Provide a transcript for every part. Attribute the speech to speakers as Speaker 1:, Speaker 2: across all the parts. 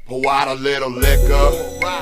Speaker 1: Pour out a little liquor,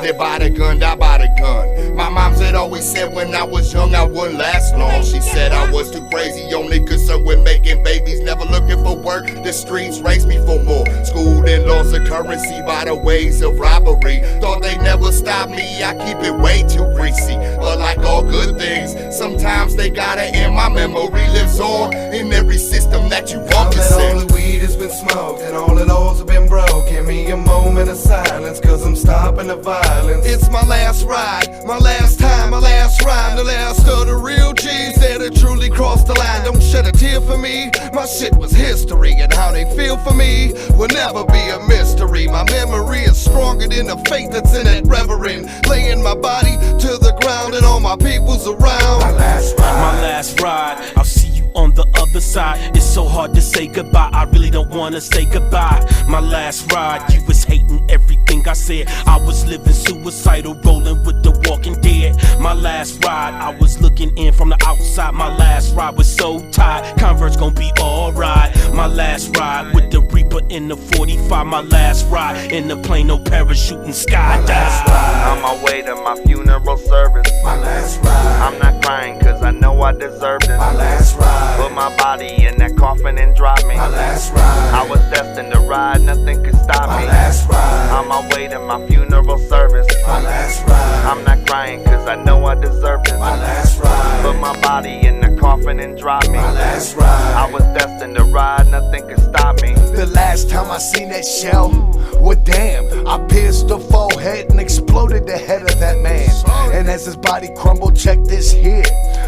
Speaker 1: they buy the gun, I buy the gun. My mom said always said when I was young I wouldn't last long. She said I was too crazy, only concerned with making babies, never looking for work. The streets raised me for more. Schooled in laws of currency by the ways of robbery. Thought they never stop me, I keep it way too greasy. But like all good things, sometimes they gotta end. My memory lives on in every system that you walk in.
Speaker 2: All the weed has been smoked and all the laws have been broke. Give me a moment of silence, cause I'm stopping the violence. It's my last ride, my last time, my last rhyme, the last of the real G's that have truly crossed the line. Don't shed a tear for me, my shit was history, and how they feel for me will never be a mystery. My memory is stronger than the faith that's in that reverend. Laying my body to the ground and all my people's around. My
Speaker 3: last ride, I'll see you on the other side. It's so hard to say goodbye, I really don't wanna say goodbye. My last ride, you was hating everything I said. I was living suicidal, rolling with the walking dead. My last ride, I was looking in from the outside. My last ride was so tired, Converse gon' be alright. My last ride with the Reaper in the 45. My last ride in the plane, no parachuting, skydive.
Speaker 4: On my way to my funeral service.
Speaker 2: My last ride,
Speaker 4: I'm not crying cause I know I deserved it.
Speaker 2: my last ride,
Speaker 4: Put my body in that coffin and drop me.
Speaker 2: my last ride,
Speaker 4: I was destined to ride, nothing could stop
Speaker 2: my
Speaker 4: me.
Speaker 2: last ride,
Speaker 4: On my way to my funeral service.
Speaker 2: my last ride,
Speaker 4: I'm not crying cause I know I deserved it.
Speaker 2: my last ride,
Speaker 4: Put my body in the coffin and drop me.
Speaker 2: my last ride.
Speaker 4: I was destined to ride, nothing could stop me.
Speaker 2: The last time I seen that shell, well damn, I pierced the forehead and exploded the head of that man. And as his body crumbled, check this here,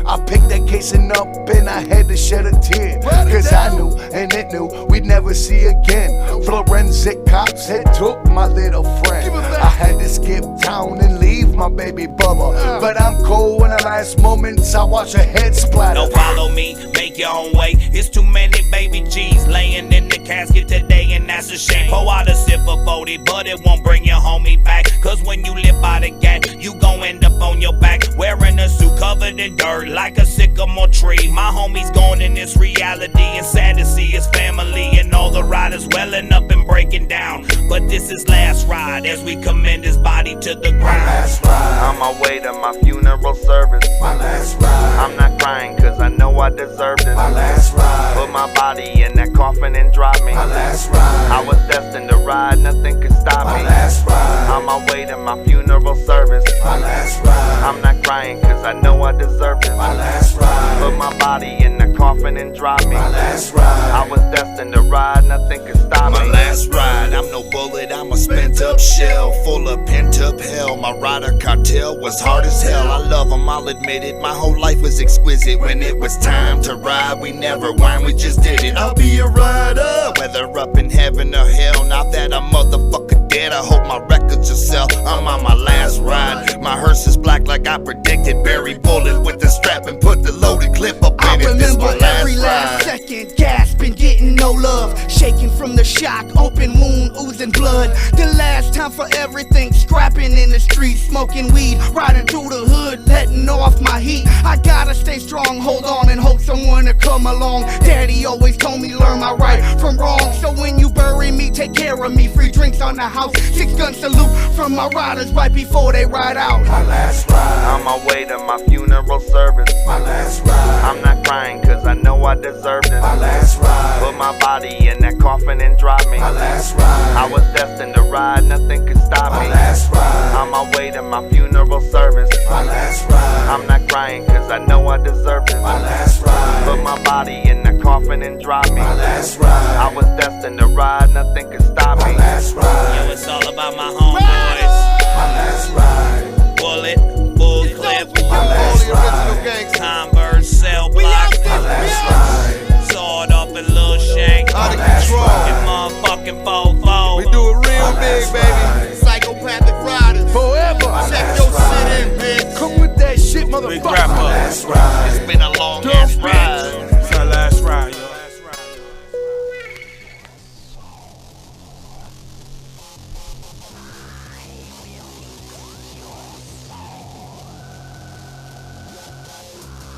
Speaker 2: I picked that casing up and I had to shed a tear. Cause I knew and it knew we'd never see again. Forensic cops had took my little friend. I had to skip town and leave my baby Bubba, but I'm cold when the last moments I watch her head splatter.
Speaker 3: Don't follow me, make your own way. It's too many baby G's laying in the casket today, and that's a shame. Pour out a sip of Bodie, but it won't bring your homie back. Cause when you live by the gate, you gon' end up on your back, wearing a suit covered in dirt like a sycamore tree. My homie's gone in this reality, and sad to see his family and all the riders welling up and breaking down. But this is last ride as we commend his body to the ground.
Speaker 2: My last ride,
Speaker 4: On my way to my funeral service.
Speaker 2: my last ride,
Speaker 4: I'm not crying cause I know I deserved it.
Speaker 2: my last ride,
Speaker 4: Put my body in that coffin and drop me.
Speaker 2: my last ride,
Speaker 4: I was destined to ride, nothing could stop
Speaker 2: my
Speaker 4: me.
Speaker 2: last ride,
Speaker 4: On my way to my funeral service.
Speaker 2: my last ride,
Speaker 4: I'm not crying cause I know I deserved it.
Speaker 2: my last ride,
Speaker 4: Put my body in the coffin and drop me.
Speaker 2: my last ride,
Speaker 4: I was destined to ride, nothing could stop
Speaker 1: My
Speaker 4: me.
Speaker 1: last ride, I'm no bullet, I'm a spent up shell, full of pent up hell. My rider cartel was hard as hell. I love them, I'll admit it. My whole life was exquisite. When it was time to ride, we never whined, we just did it. I'll be a rider, whether up in heaven or hell. Now that I'm motherfucker dead, I hope my records will sell. I'm on my last ride. My hearse is black like I predicted. Bury bullet with the strap and put the loaded clip up
Speaker 5: I
Speaker 1: in it. This
Speaker 5: remember
Speaker 1: my
Speaker 5: every
Speaker 1: last
Speaker 5: last
Speaker 1: ride.
Speaker 5: second, gasping, getting no love, shaking from the shock, open wound, oozing blood. The last time for everything, scrapping in the streets, smoking weed, riding through the hood, letting off my heat. I gotta stay strong, hold on and hope someone to come along. Daddy always told me learn my right from wrong, so when you bury me, take care of me. Free drinks on the house, 6-gun salute from my riders right before they ride out.
Speaker 2: my last ride,
Speaker 4: On my way to my funeral service.
Speaker 2: my last ride,
Speaker 4: I'm not crying cause I know I deserved it.
Speaker 2: my last ride,
Speaker 4: Put my body in that coffin and drop me.
Speaker 2: my last ride,
Speaker 4: I was destined to ride, nothing could stop
Speaker 2: my
Speaker 4: me.
Speaker 2: last ride,
Speaker 4: On my way to my funeral service.
Speaker 2: my last ride,
Speaker 4: I'm not crying cause I know I deserved it.
Speaker 2: my last ride,
Speaker 4: Put my body in the coffin and drop me.
Speaker 2: my last ride,
Speaker 4: I was destined to ride, nothing could stop
Speaker 2: my
Speaker 4: me.
Speaker 2: last ride,
Speaker 3: Yo, it's all about my homeboys.
Speaker 2: my last ride,
Speaker 3: Bullet, full clip,
Speaker 2: my last ride,
Speaker 3: Converse, cell block,
Speaker 2: my last ride,
Speaker 3: sawed off a little shank,
Speaker 2: my last
Speaker 3: and
Speaker 2: ride,
Speaker 3: motherfucking fofo.
Speaker 2: we do it real big, baby,
Speaker 1: Psychopathic riders.
Speaker 2: forever.
Speaker 1: Check your shit in, bitch.
Speaker 2: Come with that shit,
Speaker 3: Big
Speaker 2: motherfucker.
Speaker 3: rapper.
Speaker 2: Last ride,
Speaker 1: It's been a long ass ride.
Speaker 3: It's our last ride, yo.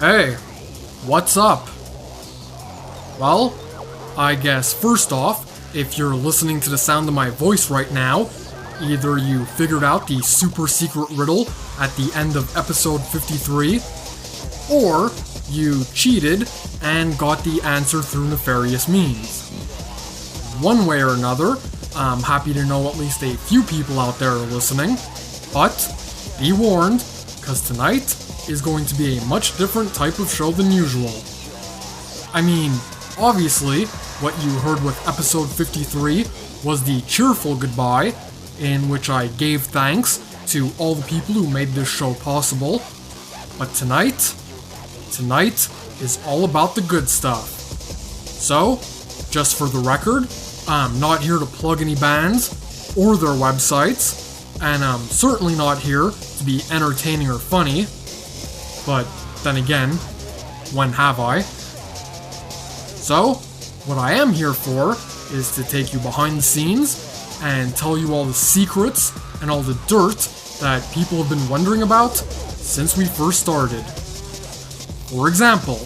Speaker 6: Hey, what's up? Well, I guess first off, if you're listening to the sound of my voice right now, Either you figured out the super secret riddle at the end of episode 53, or you cheated and got the answer through nefarious means. One way or another, I'm happy to know at least a few people out there are listening, but be warned, because tonight is going to be a much different type of show than usual. I mean, obviously, what you heard with episode 53 was the cheerful goodbye, in which I gave thanks to all the people who made this show possible. But tonight is all about the good stuff. So, just for the record, I'm not here to plug any bands or their websites, and I'm certainly not here to be entertaining or funny. But then again, when have I? So, what I am here for is to take you behind the scenes and tell you all the secrets and all the dirt that people have been wondering about since we first started. For example,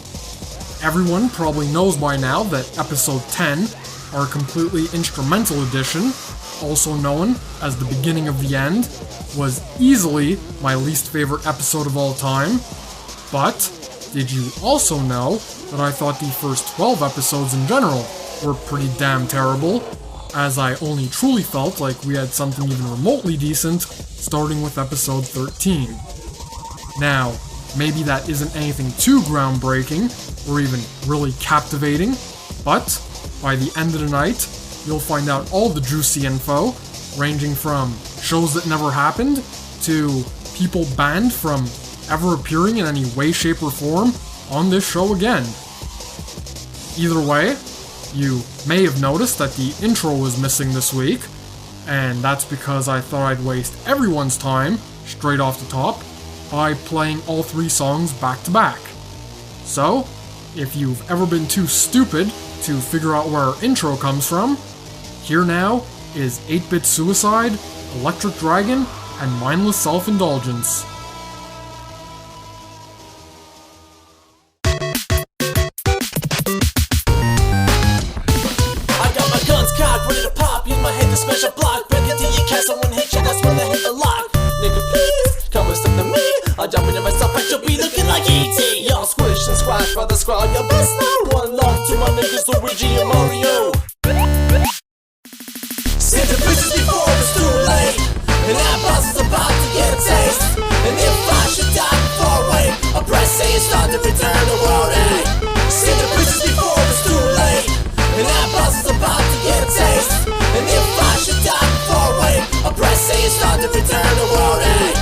Speaker 6: everyone probably knows by now that episode 10, our completely instrumental edition, also known as the beginning of the end, was easily my least favorite episode of all time. But did you also know that I thought the first 12 episodes in general were pretty damn terrible, as I only truly felt like we had something even remotely decent starting with episode 13. Now, maybe that isn't anything too groundbreaking or even really captivating, but by the end of the night, you'll find out all the juicy info, ranging from shows that never happened to people banned from ever appearing in any way, shape, or form on this show again. Either way, you may have noticed that the intro was missing this week, and that's because I thought I'd waste everyone's time, straight off the top, by playing all 3 songs back to back. So, if you've ever been too stupid to figure out where our intro comes from, here now is 8-Bit Suicide, Electric Dragon, and Mindless Self-Indulgence.
Speaker 7: Smash a block, break it to your castle, one hit you, that's when I hit the lock. Nigga, please, come and step to me. I'll jump into myself, but you'll be looking like E.T. Y'all squish and squash by the scroll, your best now. One love to my niggas, Luigi and Mario. Send the bitches before it's too late, and that boss is about to get a taste. And if I should die before I wait, I'll press A and start to return the world, eh? Send the bitches before it's too late, and that boss is about to get a taste. And if I should die before I wait, I'll press A and start to return the world, eh?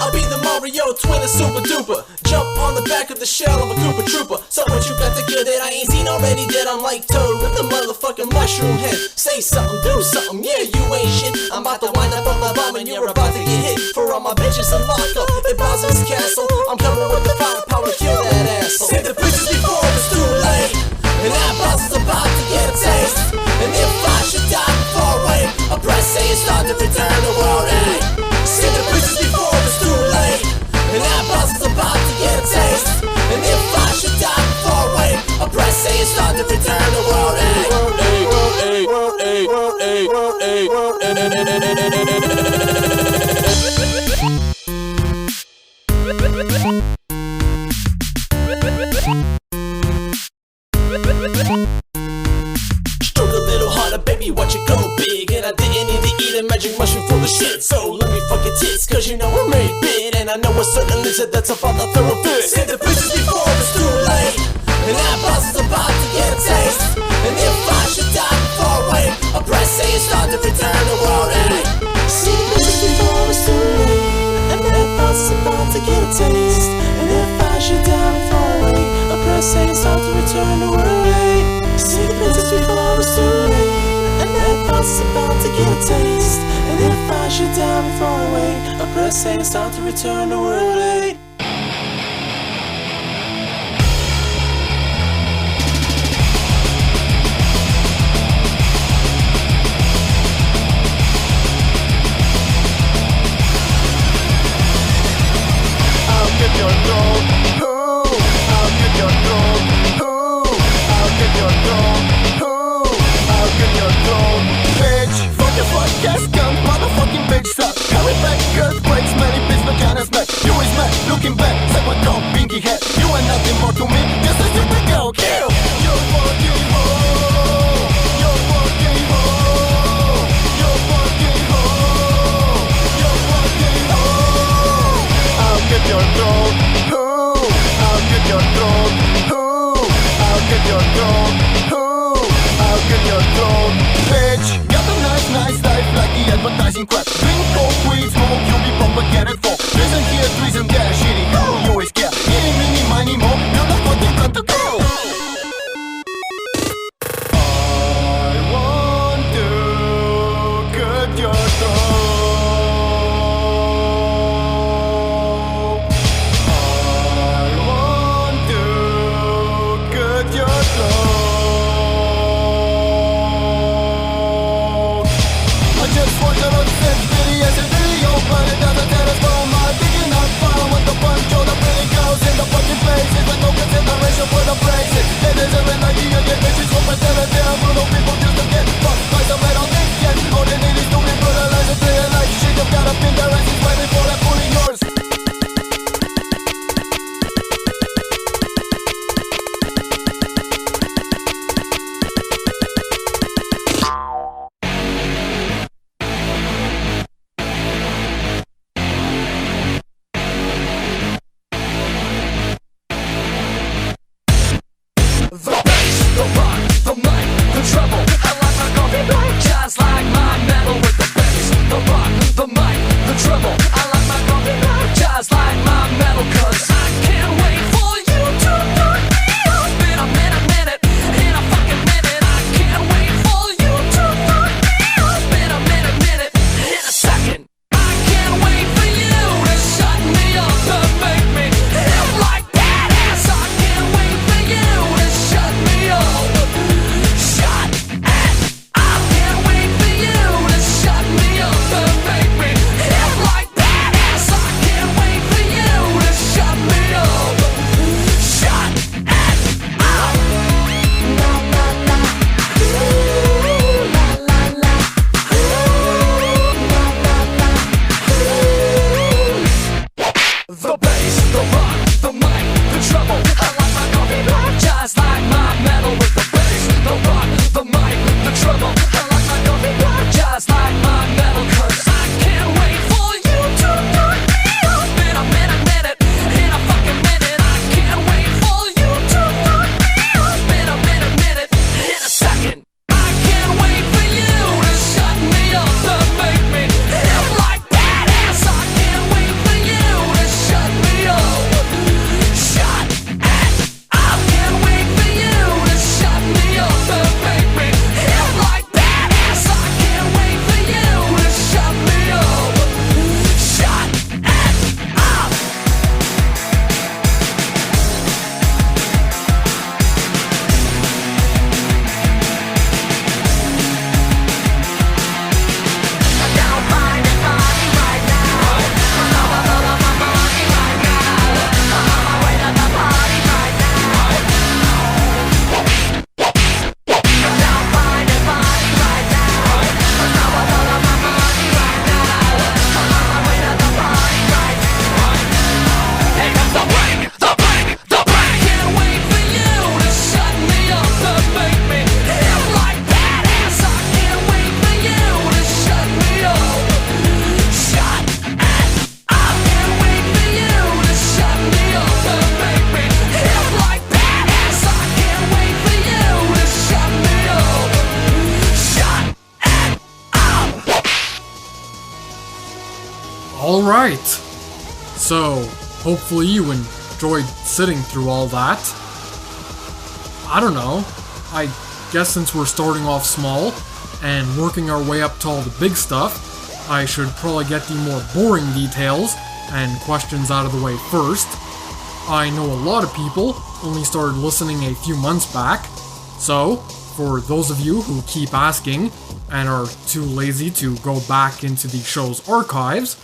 Speaker 7: I'll be the Mario twin and super duper. Jump on the back of the shell of a Koopa Trooper. So what you got to get it? I ain't seen already that I'm like Toad with the motherfucking mushroom head. Say something, do something, yeah, you ain't shit. I'm about to wind up on the bomb and you're about to get hit. For all my bitches and lock up at Bowser's castle, I'm coming with the firepower to kill that asshole. Send the bitches before it's too late, and that boss is about to get a taste. And if I should die before I wait, I'll press A and start to return the world, eh? Send the bitches before it's too late, and that boss is about to get a taste. And if I should die before I wait, I'll press A and start to return the world, eh? World A, world A, world A, world A, world A, world A. Baby, watch it go big, and I didn't need to eat a magic mushroom full of shit. So let me fuck your tits, cause you know we're made big, and I know a certain lizard that's about to throw a fit. Send the bitches before it's too late, and that boss is about to get a taste. And if I should die before I wait, I'll press A and start to return the world, eh? See the bitches before it's too late, and that boss is about to get a taste. And if I should die before I wait, I'll press A and start to return the world, eh? See the bitches before it's too late, and that boss is about to get a taste. And if I should die before I wait, I'll press A and start to return the world, eh?
Speaker 2: I'll get your throne, ooh, I'll get your throne, ooh, I'll get your throne, ooh, I'll get your throne, bitch. Fuck your podcast, motherfucker.
Speaker 7: you put a flex it. It isn't like you get bitches from a down, brutal people just to get fucked by some metal dick. Yeah, all they need is to be brutalized and play like shit. You've got a finger and she's waiting for that bully yours. The bass, the rock, the mic, the treble. I like my coffee black, just like my metal with the bass, the rock, the mic, the treble. I like my coffee black, just like my metal, 'cause I can't wait for you to fuck me up in a minute, in a fucking minute. I can't wait for you to fuck me up in a minute, in a second. I can't wait for you to shut me up and make me feel like badass. I can't wait for you to shut me up. Shut it. I can't wait for you to shut me up and make me feel like badass. I can't wait for you to shut me up. Shut it up. La la la. Ooh, la la la. Ooh, la la la. Ooh. The bass, the rock, the mic, the treble. I like my coffee black, just like my metal with the bass, the rock, the mic, the treble. I like my coffee black, just like my metal, 'cause I can't wait for you to fuck me up in a minute, in a fucking minute. I can't wait for you to fuck me up in a minute, in a second. I can't wait for you to shut me up and make me feel like badass. I can't wait for you to shut me up. Shut it. I can't wait for you to shut me up and make me feel like badass. I can't wait for you to shut me up. Shut it up. I don't mind it funny right now. I love my body right now. I'm on my way to the party right now. I don't mind it funny right now. I love my body right now. I'm on my way to the party right now. Here comes the break, the break, the break. Can't wait for you to shut me up and make me feel like badass. I can't wait for you to shut me up. Shut it. I can't wait for you to shut me up and make me feel like badass. I can't wait for you to shut me up. Shut it up.
Speaker 6: Alright. So, hopefully you enjoyed sitting through all that. I don't know. I guess since we're starting off small and working our way up to all the big stuff, I should probably get the more boring details and questions out of the way first. I know a lot of people only started listening a few months back, so for those of you who keep asking and are too lazy to go back into the show's archives,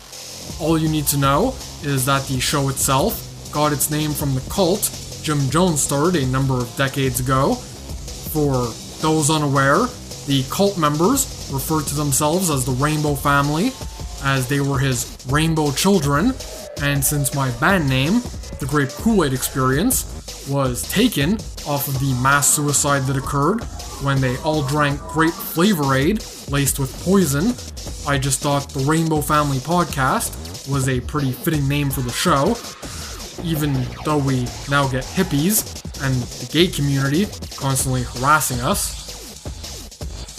Speaker 6: all you need to know is that the show itself got its name from the cult Jim Jones started a number of decades ago. For those unaware, the cult members referred to themselves as the Rainbow Family, as they were his rainbow children, and since my band name, the Grape Kool-Aid Experience, was taken off of the mass suicide that occurred when they all drank grape flavor-aid laced with poison, I just thought the Rainbow Family Podcast was a pretty fitting name for the show, even though we now get hippies and the gay community constantly harassing us.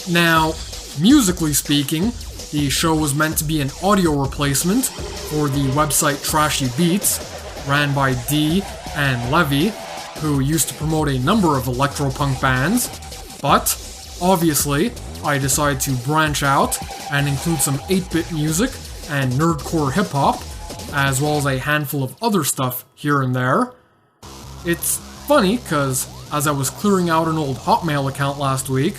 Speaker 6: Now, musically speaking, the show was meant to be an audio replacement for the website Trashy Beats, ran by Dee and Levy, who used to promote a number of electropunk bands, but obviously I decided to branch out and include some 8-bit music and nerdcore hip-hop, as well as a handful of other stuff here and there. It's funny, cause as I was clearing out an old Hotmail account last week,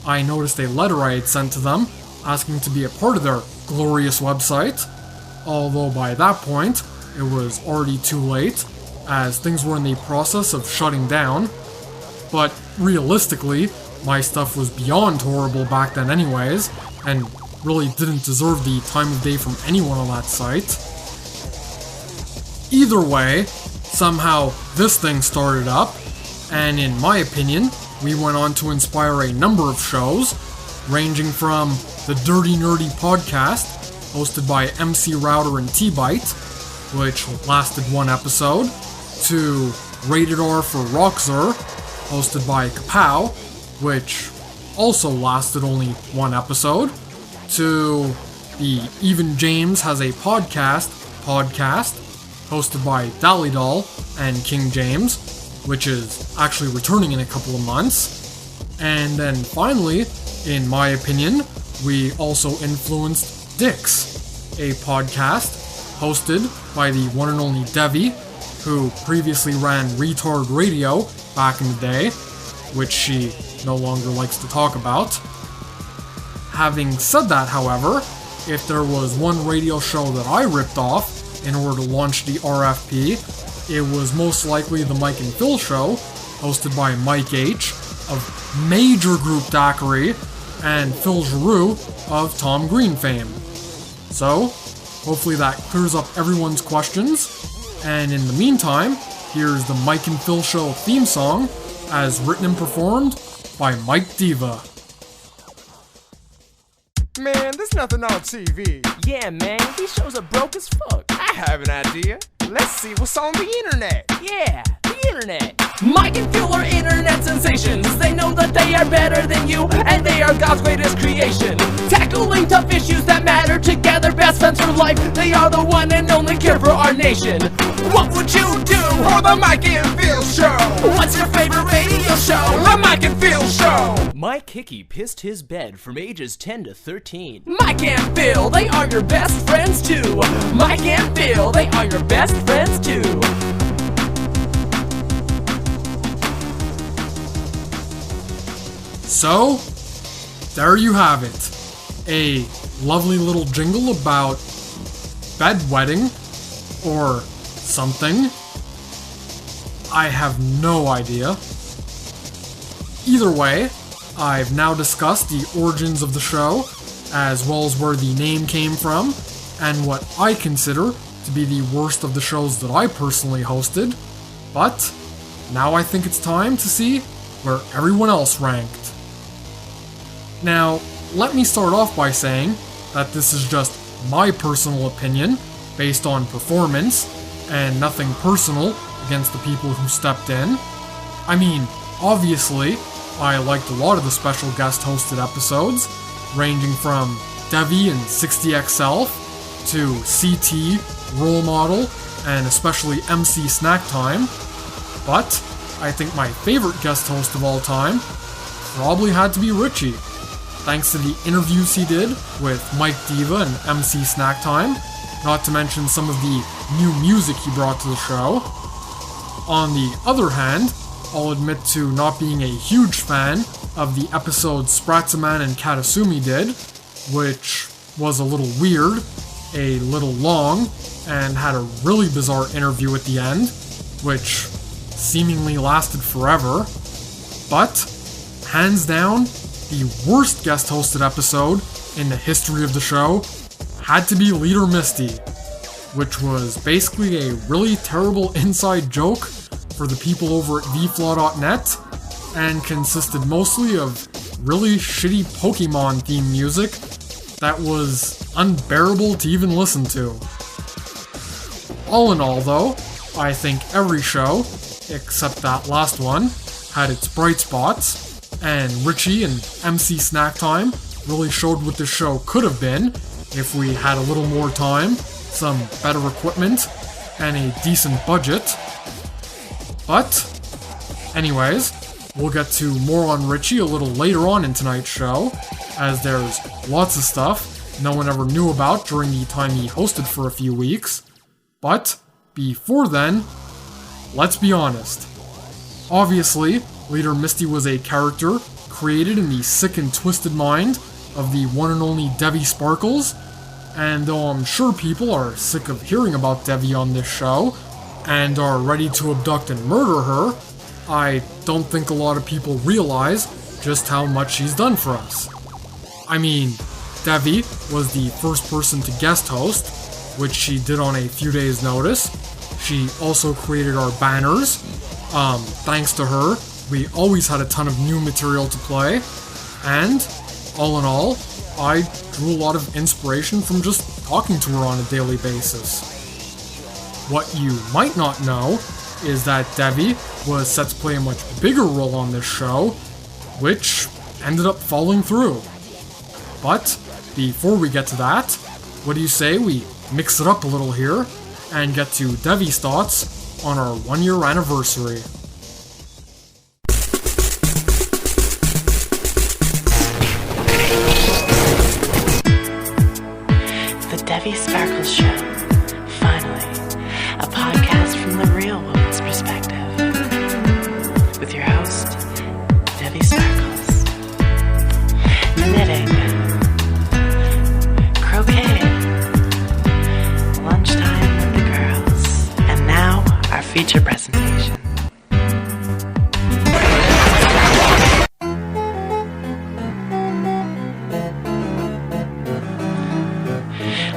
Speaker 6: I noticed a letter I had sent to them asking to be a part of their glorious website, although by that point, it was already too late, as things were in the process of shutting down. But realistically, my stuff was beyond horrible back then anyways, and really didn't deserve the time of day from anyone on that site. Either way, somehow this thing started up, and in my opinion, we went on to inspire a number of shows, ranging from the Dirty Nerdy podcast, hosted by MC Router and T-Byte, which lasted one episode, to Rated R for Rockzer, hosted by Kapow, which also lasted only one episode, to the Even James Has a podcast, hosted by Dallydall and King James, which is actually returning in a couple of months. And then finally, in my opinion, we also influenced Dix, a podcast hosted by the one and only Devi, who previously ran Retard Radio back in the day, which she no longer likes to talk about. Having said that, however, if there was one radio show that I ripped off in order to launch the RFP, it was most likely the Mike and Phil Show, hosted by Mike H. of Major Group Daiquiri and Phil Giroux of Tom Green fame. So, hopefully that clears up everyone's questions, and in the meantime, here's the Mike and Phil Show theme song, as written and performed by Mike Diva.
Speaker 8: Man, there's nothing on TV.
Speaker 9: Yeah, man, these shows are broke as fuck.
Speaker 8: I have an idea. Let's see what's on the internet.
Speaker 9: Yeah, the internet. Mike and Phil are internet sensations. They know that they are better than you, and they are God's greatest creation. Tackling tough issues that matter together, best friends for life. They are the one and only cure for our nation. What would you do
Speaker 8: For the Mike and Phil Show.
Speaker 9: What's your favorite radio show?
Speaker 8: The Mike and Phil Show.
Speaker 10: Mike Hickey pissed his bed from ages 10 to 13.
Speaker 9: Mike and Phil, they are your best friends too. Mike and Phil, they are your best friends too.
Speaker 6: So, there you have it. A lovely little jingle about bedwetting, or something. I have no idea. Either way, I've now discussed the origins of the show, as well as where the name came from, and what I consider to be the worst of the shows that I personally hosted. But now I think it's time to see where everyone else ranked. Now, let me start off by saying that this is just my personal opinion based on performance and nothing personal against the people who stepped in. I mean, obviously, I liked a lot of the special guest hosted episodes, ranging from Devi and 60XL to CT, Role Model, and especially MC Snack Time. But I think my favorite guest host of all time probably had to be Richie, thanks to the interviews he did with Mike Diva and MC Snack Time, not to mention some of the new music he brought to the show. On the other hand, I'll admit to not being a huge fan of the episode Spratzaman and Katasumi did, which was a little weird, a little long, and had a really bizarre interview at the end, which seemingly lasted forever. But, hands down, the worst guest hosted episode in the history of the show had to be Leader Misty, which was basically a really terrible inside joke for the people over at vflaw.net, and consisted mostly of really shitty Pokemon themed music that was unbearable to even listen to. All in all though, I think every show, except that last one, had its bright spots, and Richie and MC Snack Time really showed what this show could have been if we had a little more time, some better equipment, and a decent budget. But, anyways, we'll get to more on Richie a little later on in tonight's show, as there's lots of stuff no one ever knew about during the time he hosted for a few weeks. But, before then, let's be honest. Obviously, Leader Misty was a character created in the sick and twisted mind of the one and only Devi Sparkles, and though I'm sure people are sick of hearing about Devi on this show, and are ready to abduct and murder her, I don't think a lot of people realize just how much she's done for us. I mean, Devi was the first person to guest host, which she did on a few days' notice. She also created our banners. Thanks to her, we always had a ton of new material to play, and all in all, I drew a lot of inspiration from just talking to her on a daily basis. What you might not know is that Devi was set to play a much bigger role on this show, which ended up falling through. But before we get to that, what do you say we mix it up a little here and get to Devi's thoughts on our 1-year anniversary?
Speaker 11: The Devi Sparkles Show. Finally, a podcast from the real woman's perspective. With your host, Devi Sparkles. Knitting. Croquet. Lunchtime with the girls. And now, our feature presentation.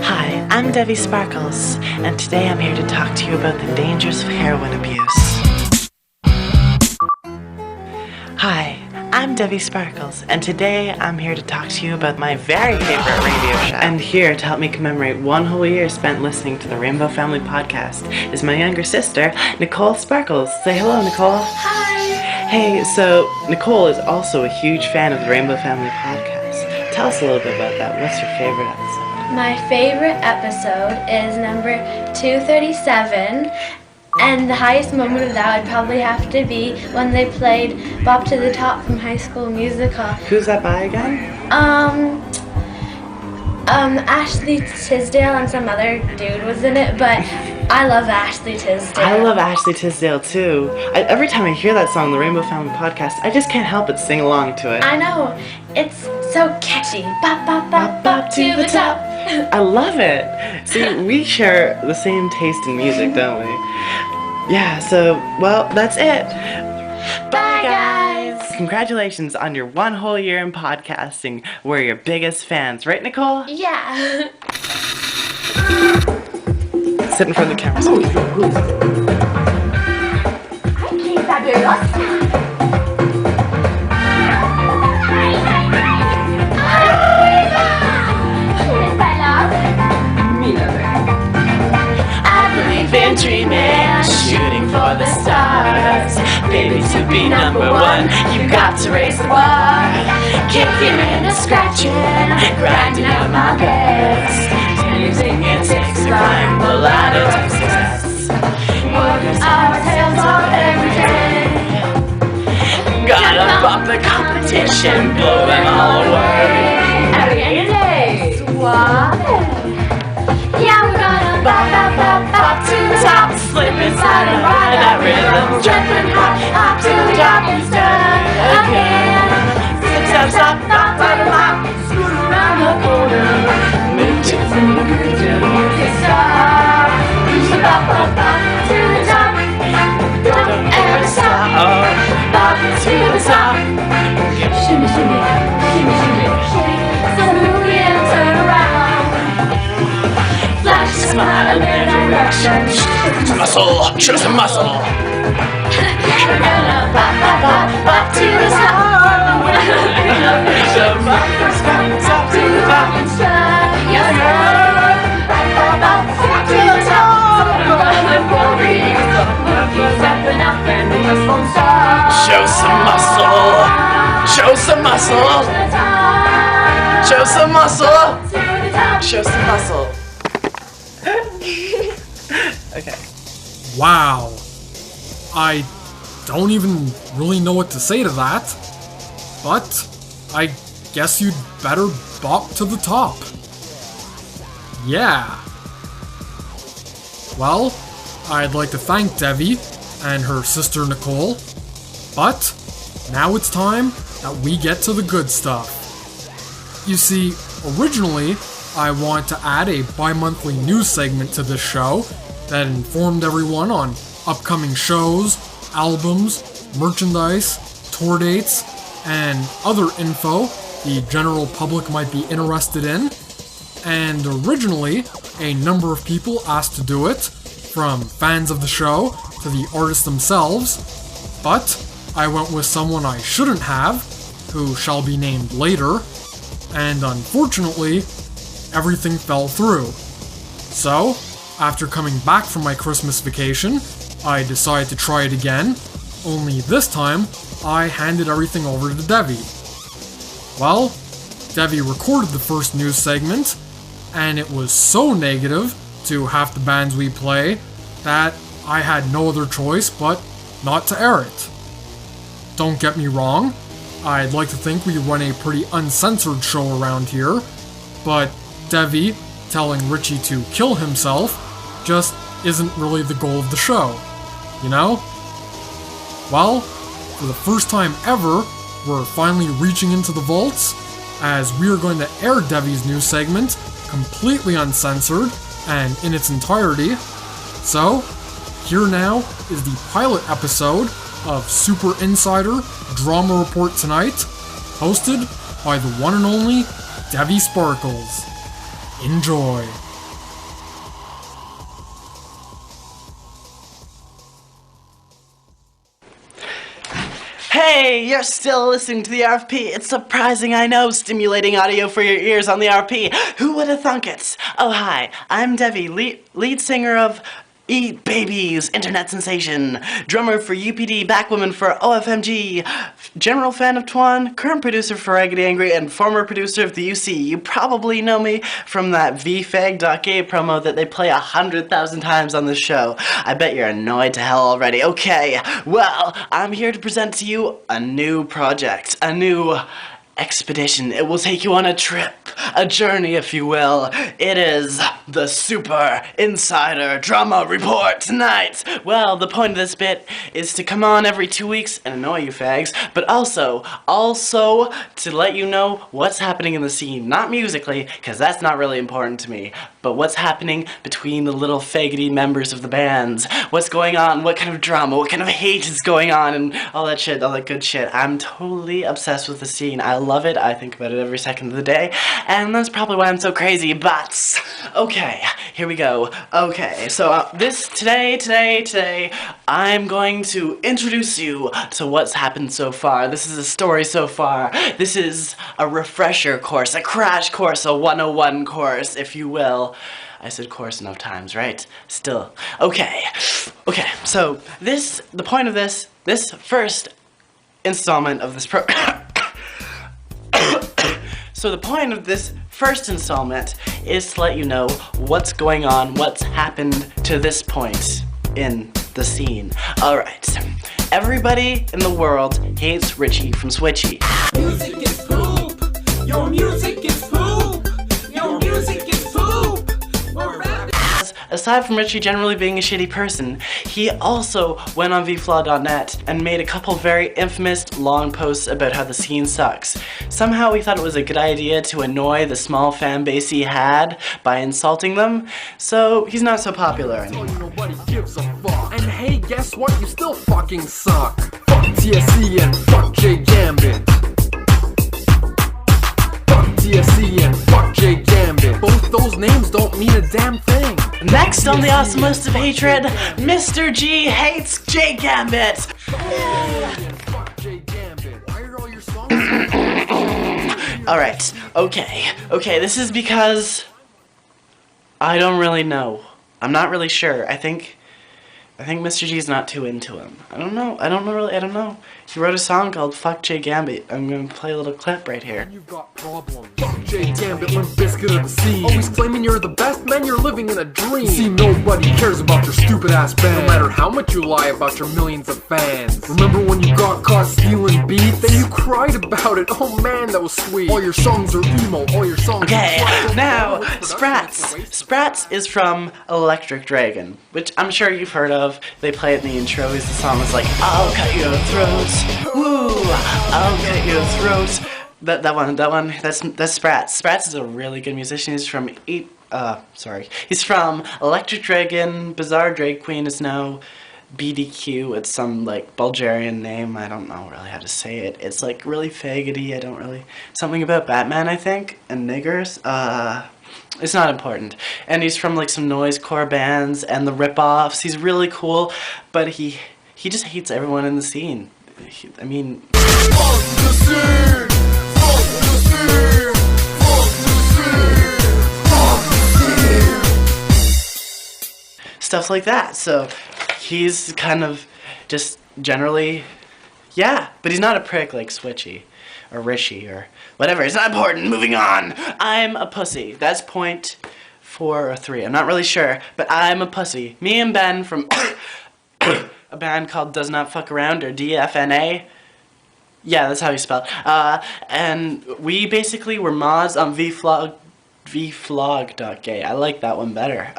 Speaker 11: Hi, I'm Devi Sparkles, and today I'm here to talk to you about the dangers of heroin abuse. Hi, I'm Devi Sparkles, and today I'm here to talk to you about my very favorite radio show. And here to help me commemorate 1 whole year spent listening to the Rainbow Family Podcast is my younger sister, Nicole Sparkles. Say hello, Nicole.
Speaker 12: Hi.
Speaker 11: Hey, so Nicole is also a huge fan of the Rainbow Family Podcast. Tell us a little bit about that. What's your favorite episode?
Speaker 12: My favorite episode is number 237, and the highest moment of that would probably have to be when they played Bop to the Top from High School Musical.
Speaker 11: Who's that by again?
Speaker 12: Ashley Tisdale and some other dude was in it, but I love Ashley Tisdale.
Speaker 11: I love Ashley Tisdale too. Every time I hear that song, the Rainbow Family Podcast, I just can't help but sing along to it.
Speaker 12: I know, it's so catchy. Bop, bop, bop, bop to the top.
Speaker 11: I love it. See, we share the same taste in music, don't we? Yeah, so, well, that's it. Bye, guys. Congratulations on your 1 whole year in podcasting. We're your biggest fans, right, Nicole?
Speaker 12: Yeah.
Speaker 11: Sit in front of the camera.
Speaker 12: Okay, fabulous.
Speaker 11: Been dreaming, shooting for the stars. Baby, to be number one, you got to raise the bar. Kicking and scratching, grinding out my best. Anything it takes to climb the ladder to success. Working our tails off every day. Gotta bump the competition, blow them all away. Every day, suave. Yeah, we're gonna bop, bop, bop, bop to the top. Slip inside and ride that rhythm. Jumping hop, hop to the top and start again. Zip, zap, zap, bop, bop, bop. Scoot around the corner. Move to the groove till music stop. So bop, bop, bop to the top. Don't ever stop. Bop to the top. Shimmy, shimmy, shimmy, shimmy, shimmy. So move and turn around. Flash a smile in their direction.
Speaker 3: Muscle, show some muscle.
Speaker 12: We're gonna bop, bop, bop, bop to the top. Top to the top and start. Yes, sir. Bop, bop, bop to the top. Running for reals. Monkeys stepping up and we just won't stop.
Speaker 3: Show some muscle. Show some muscle. Show some muscle. Show some muscle. Okay.
Speaker 6: Wow. I don't even really know what to say to that, but I guess you'd better bop to the top. Yeah. Well, I'd like to thank Devi and her sister Nicole, but now it's time that we get to the good stuff. You see, originally, I want to add a bi-monthly news segment to this show, that informed everyone on upcoming shows, albums, merchandise, tour dates, and other info the general public might be interested in. And originally, a number of people asked to do it, from fans of the show to the artists themselves, but I went with someone I shouldn't have, who shall be named later, and unfortunately, everything fell through. So, after coming back from my Christmas vacation, I decided to try it again, only this time, I handed everything over to Devi. Well, Devi recorded the first news segment, and it was so negative to half the bands we play that I had no other choice but not to air it. Don't get me wrong, I'd like to think we run a pretty uncensored show around here, but Devi telling Richie to kill himself just isn't really the goal of the show, you know? Well, for the first time ever, we're finally reaching into the vaults, as we are going to air Devi's news segment completely uncensored and in its entirety. So, here now is the pilot episode of Super Insider Drama Report Tonight, hosted by the one and only Devi Sparkles. Enjoy.
Speaker 13: Hey, you're still listening to the RFP. It's surprising, I know, stimulating audio for your ears on the RP. Who would have thunk it? Oh, hi, I'm Devi, lead singer of Eat Babies, internet sensation, drummer for UPD, backwoman for OFMG, general fan of Twan, current producer for Raggedy Angry, and former producer of the UC. You probably know me from that vfag.gay promo that they play 100,000 times on this show. I bet you're annoyed to hell already. Okay, well, I'm here to present to you a new project, a new expedition. It will take you on a trip, a journey, if you will. It is the Super Insider Drama Report tonight. Well, the point of this bit is to come on every 2 weeks and annoy you fags, but also to let you know what's happening in the scene. Not musically, because that's not really important to me, but what's happening between the little faggoty members of the bands. What's going on, what kind of drama, what kind of hate is going on, and all that shit, all that good shit. I'm totally obsessed with the scene. I love it. I think about it every second of the day, and that's probably why I'm so crazy, but okay, here we go. Okay, so today, I'm going to introduce you to what's happened so far. This is a story so far. This is a refresher course, a crash course, a 101 course, if you will. I said course enough times, right? Still. Okay, so the point of this first installment of this So the point of this first installment is to let you know what's going on, what's happened to this point in the scene. Alright, everybody in the world hates Richie from Switchy.
Speaker 7: Music is poop. Your music is poop. Your music is poop.
Speaker 13: Aside from Richie generally being a shitty person, he also went on vflaw.net and made a couple very infamous long posts about how the scene sucks. Somehow he thought it was a good idea to annoy the small fan base he had by insulting them, so he's not so popular anymore.
Speaker 14: Nobody gives a fuck. And hey, guess what? You still fucking suck. Fuck TSE and fuck J Gambit. Fuck TSE and fuck J Gambit. Both those names don't mean a damn thing.
Speaker 13: Next on the awesome list of hatred, Mr. G hates J Gambit. Alright, okay, this is because I don't really know. I'm not really sure. I think Mr. G's not too into him. I don't know. He wrote a song called Fuck J Gambit. I'm gonna play a little clip right here.
Speaker 14: You've got problems. Fuck J Gambit, Limp Bizkit of the scene. Always claiming you're the best, man, you're living in a dream. See, nobody cares about your stupid ass band, no matter how much you lie about your millions of fans. Remember when you got caught stealing beats? Then you cried about it. Oh man, that was sweet. All your songs are emo, all your songs
Speaker 13: Okay, now, Sprats. Sprats is from Electric Dragon, which I'm sure you've heard of. They play it in the intro. The song is like, I'll cut your throats. Woo! I'll cut your throats. That one, that's Sprats. Sprats is a really good musician. He's from He's from Electric Dragon. Bizarre Drag Queen is now BDQ. It's some like Bulgarian name. I don't know really how to say it. It's like really faggoty. I don't really. Something about Batman, I think, and niggers. It's not important. And he's from like some noisecore bands and the rip-offs. He's really cool, but he just hates everyone in the scene. I mean, stuff like that. So he's kind of just generally, yeah, but he's not a prick like Switchy or Rishi or whatever. It's not important. Moving on. I'm a pussy. That's point 4 or 3. I'm not really sure, but I'm a pussy. Me and Ben from a band called Does Not Fuck Around, or DFNA. Yeah, that's how you spell it. And we basically were mods on vflog.gay. I like that one better.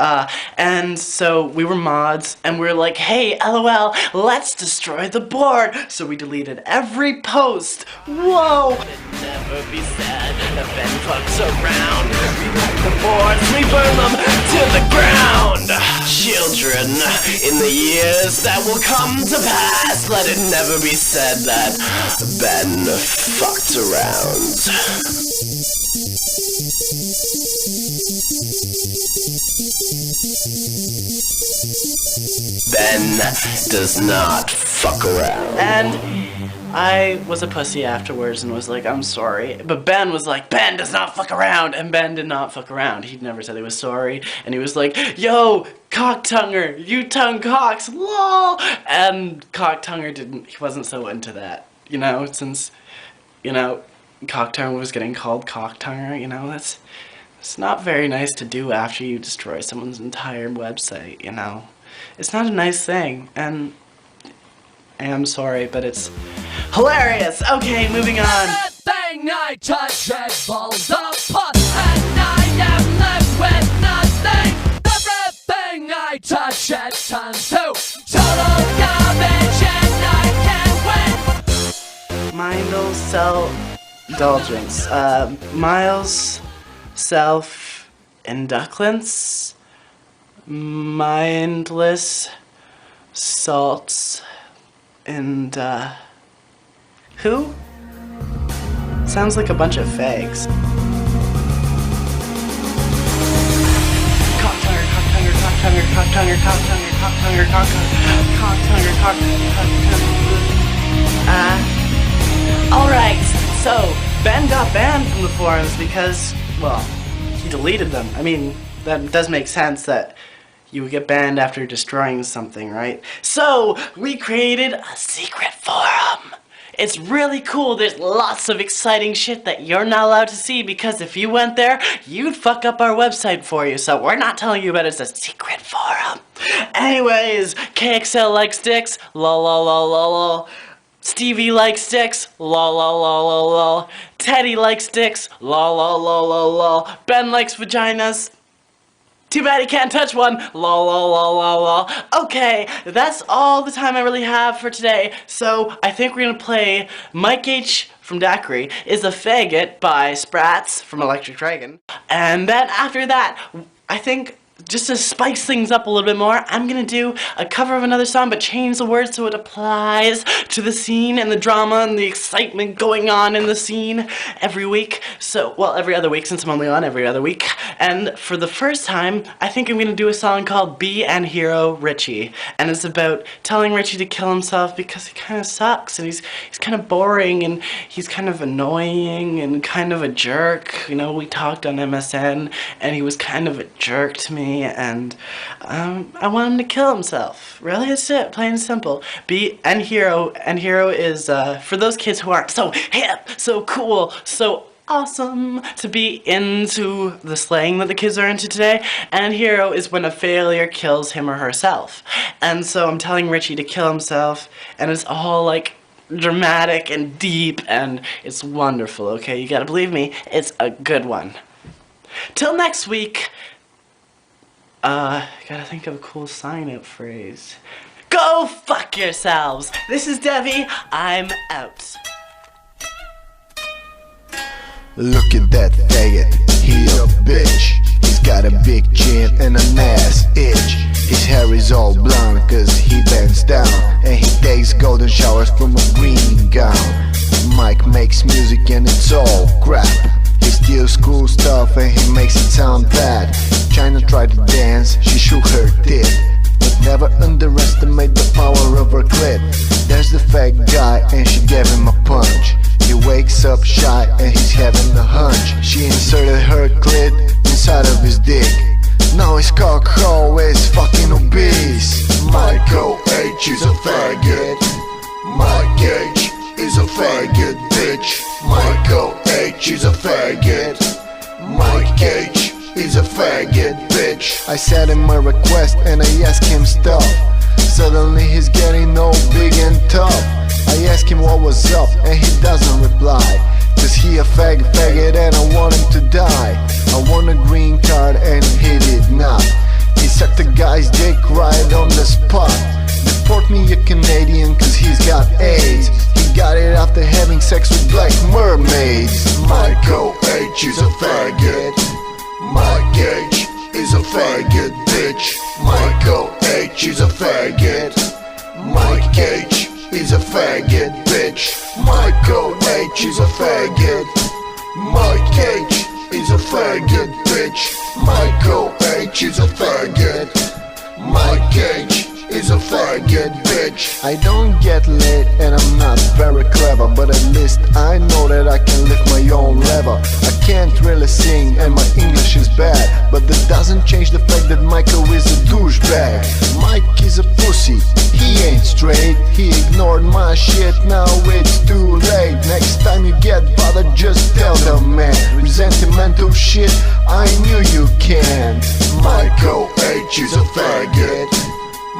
Speaker 13: And so we were mods, and we were like, hey, LOL, let's destroy the board. So we deleted every post. Whoa!
Speaker 7: Never be sad if Ben fucks around. We wreck the boards, we burn them to the ground. Children, in the years that will come to pass, let it never be said that Ben fucked around. Ben does not fuck around.
Speaker 13: And I was a pussy afterwards and was like, I'm sorry. But Ben was like, Ben does not fuck around. And Ben did not fuck around. He never said he was sorry. And he was like, yo, cock-tonger, you tongue cocks, lol. And cock-tonger he wasn't so into that. You know, since, you know, cock-tonger was getting called cock-tonger, you know, it's not very nice to do after you destroy someone's entire website, you know. It's not a nice thing, and I am sorry, but it's hilarious. Okay, moving on.
Speaker 9: Everything I touch falls apart, and I am left with nothing. Everything I touch turns to total garbage, and I can't win.
Speaker 13: Mindless self-indulgence. Miles self-induclence. Mindless salts and who? Sounds like a bunch of fags. Cocktonger, cocktonger, cocktonger, cocktonger, cocktonger, cocktonger, cocktonger, cocktonger. Alright, so Ben got banned from the forums because, well, he deleted them. I mean, that does make sense that you would get banned after destroying something, right? So, we created a secret forum. It's really cool. There's lots of exciting shit that you're not allowed to see because if you went there, you'd fuck up our website for you. So we're not telling you about it. It's a secret forum. Anyways, KXL likes dicks. Lol, lol, lol, lol, lol. Stevie likes dicks. Lol, lol, lol, lol, lol. Teddy likes dicks. Lol, lol, lol, lol, lol. Ben likes vaginas. Too bad he can't touch one. Lol, lol, lol, lol, lol. Okay, that's all the time I really have for today. So I think we're gonna play Mike H. from Daiquiri is a Faggot by Sprats from Electric Dragon. And then after that, I think just to spice things up a little bit more, I'm gonna do a cover of another song but change the words so it applies to the scene and the drama and the excitement going on in the scene every week. So, well, every other week since I'm only on every other week. And for the first time, I think I'm gonna do a song called Be and Hero Richie. And it's about telling Richie to kill himself because he kind of sucks and he's kind of boring and he's kind of annoying and kind of a jerk. You know, we talked on MSN and he was kind of a jerk to me. And I want him to kill himself. Really, that's it. Plain and simple. And hero is for those kids who aren't so hip, so cool, so awesome to be into the slang that the kids are into today. And hero is when a failure kills him or herself. And so I'm telling Richie to kill himself, and it's all like dramatic and deep, and it's wonderful. Okay, you gotta believe me, it's a good one. Till next week. Gotta think of a cool sign-up phrase. Go fuck yourselves! This is Devi, I'm out.
Speaker 2: Look at that faggot, he a bitch. He's got a and an ass itch. His hair is all blonde cause he bends down, and he takes golden showers from a green gown. Mike makes music and it's all crap. He steals cool stuff and he makes it sound bad. China tried to dance, she shook her tit, but never underestimate the power of her clit. There's the fat guy and she gave him a punch. He wakes up shy and he's having a hunch. She inserted her clit inside of his dick. Now his cock always fucking obese. Michael H is a faggot. Mike H is a faggot, bitch. Michael H is a faggot. Mike H is a faggot, bitch. I sent him my request and I asked him stuff. Suddenly he's getting all big and tough. I asked him what was up and he doesn't reply, cause he a faggot and I want him to die. I want a green card and he did not. He sucked the guy's dick right on the spot. Deport me a Canadian cause he's got AIDS. He got it after having sex with black mermaids. Michael H is a faggot. Mike H is a faggot, bitch. Michael H is a faggot. Mike H is a faggot, bitch. Michael H is a faggot. Mike H is a faggot, bitch. Michael H is a faggot. Mike H is a faggot, bitch. I don't get laid and I'm not very clever, but at least I know that I can lift my own lever. I can't really sing and my English is bad, but that doesn't change the fact that Michael is a douchebag. Mike is a pussy, he ain't straight. He ignored my shit, now it's too late. Next time you get bothered, just tell the man. Resentimental shit, I knew you can't. Michael H is a faggot.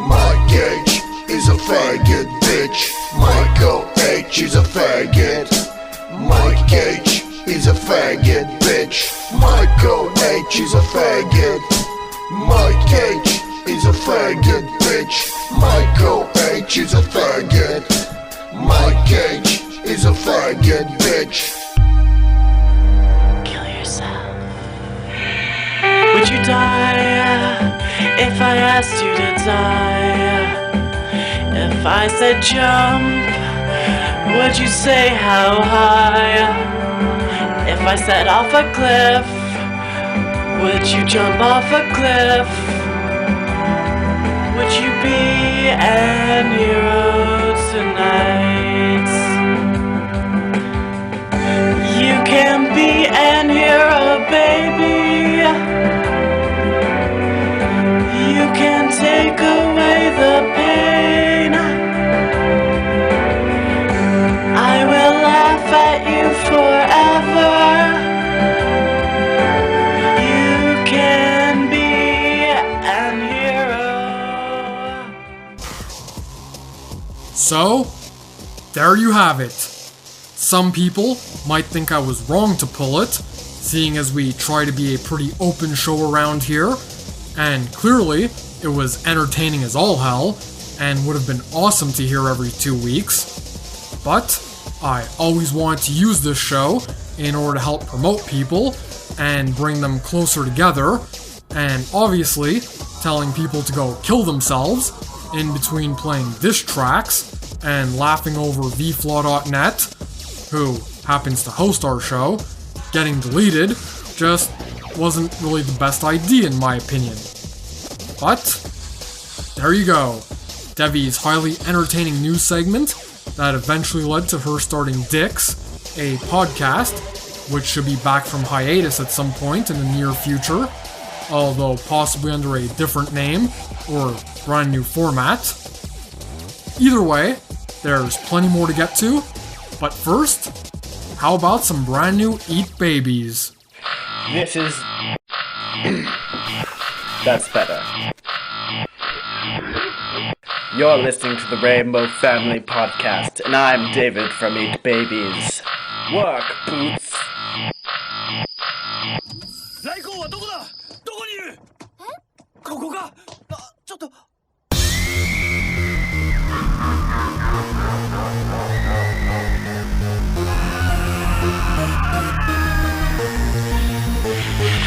Speaker 2: Mike H is a faggot, bitch. Michael H is a faggot. Mike H is a faggot, bitch. Michael H is a faggot. Mike H is a faggot, bitch. Michael H is a faggot. Mike H is a faggot, bitch.
Speaker 13: Kill yourself. Would you die if I asked you to die? If I said jump, would you say how high? If I said off a cliff, would you jump off a cliff? Would you be an hero tonight? You can be an hero, baby. You can take away the pain. I will laugh at you forever. You can be an hero.
Speaker 6: So, there you have it. Some people might think I was wrong to pull it, seeing as we try to be a pretty open show around here, and clearly it was entertaining as all hell, and would have been awesome to hear every 2 weeks. But I always wanted to use this show in order to help promote people and bring them closer together, and obviously telling people to go kill themselves in between playing diss tracks and laughing over vflaw.net, who happens to host our show, getting deleted just wasn't really the best idea in my opinion. But there you go. Devi's highly entertaining news segment that eventually led to her starting Dix, a podcast, which should be back from hiatus at some point in the near future, although possibly under a different name or brand new format. Either way, there's plenty more to get to, but first, how about some brand new Eat Babies?
Speaker 15: This is... That's better. You're listening to the Rainbow Family Podcast, and I'm David from Eat Babies. Work, Boots!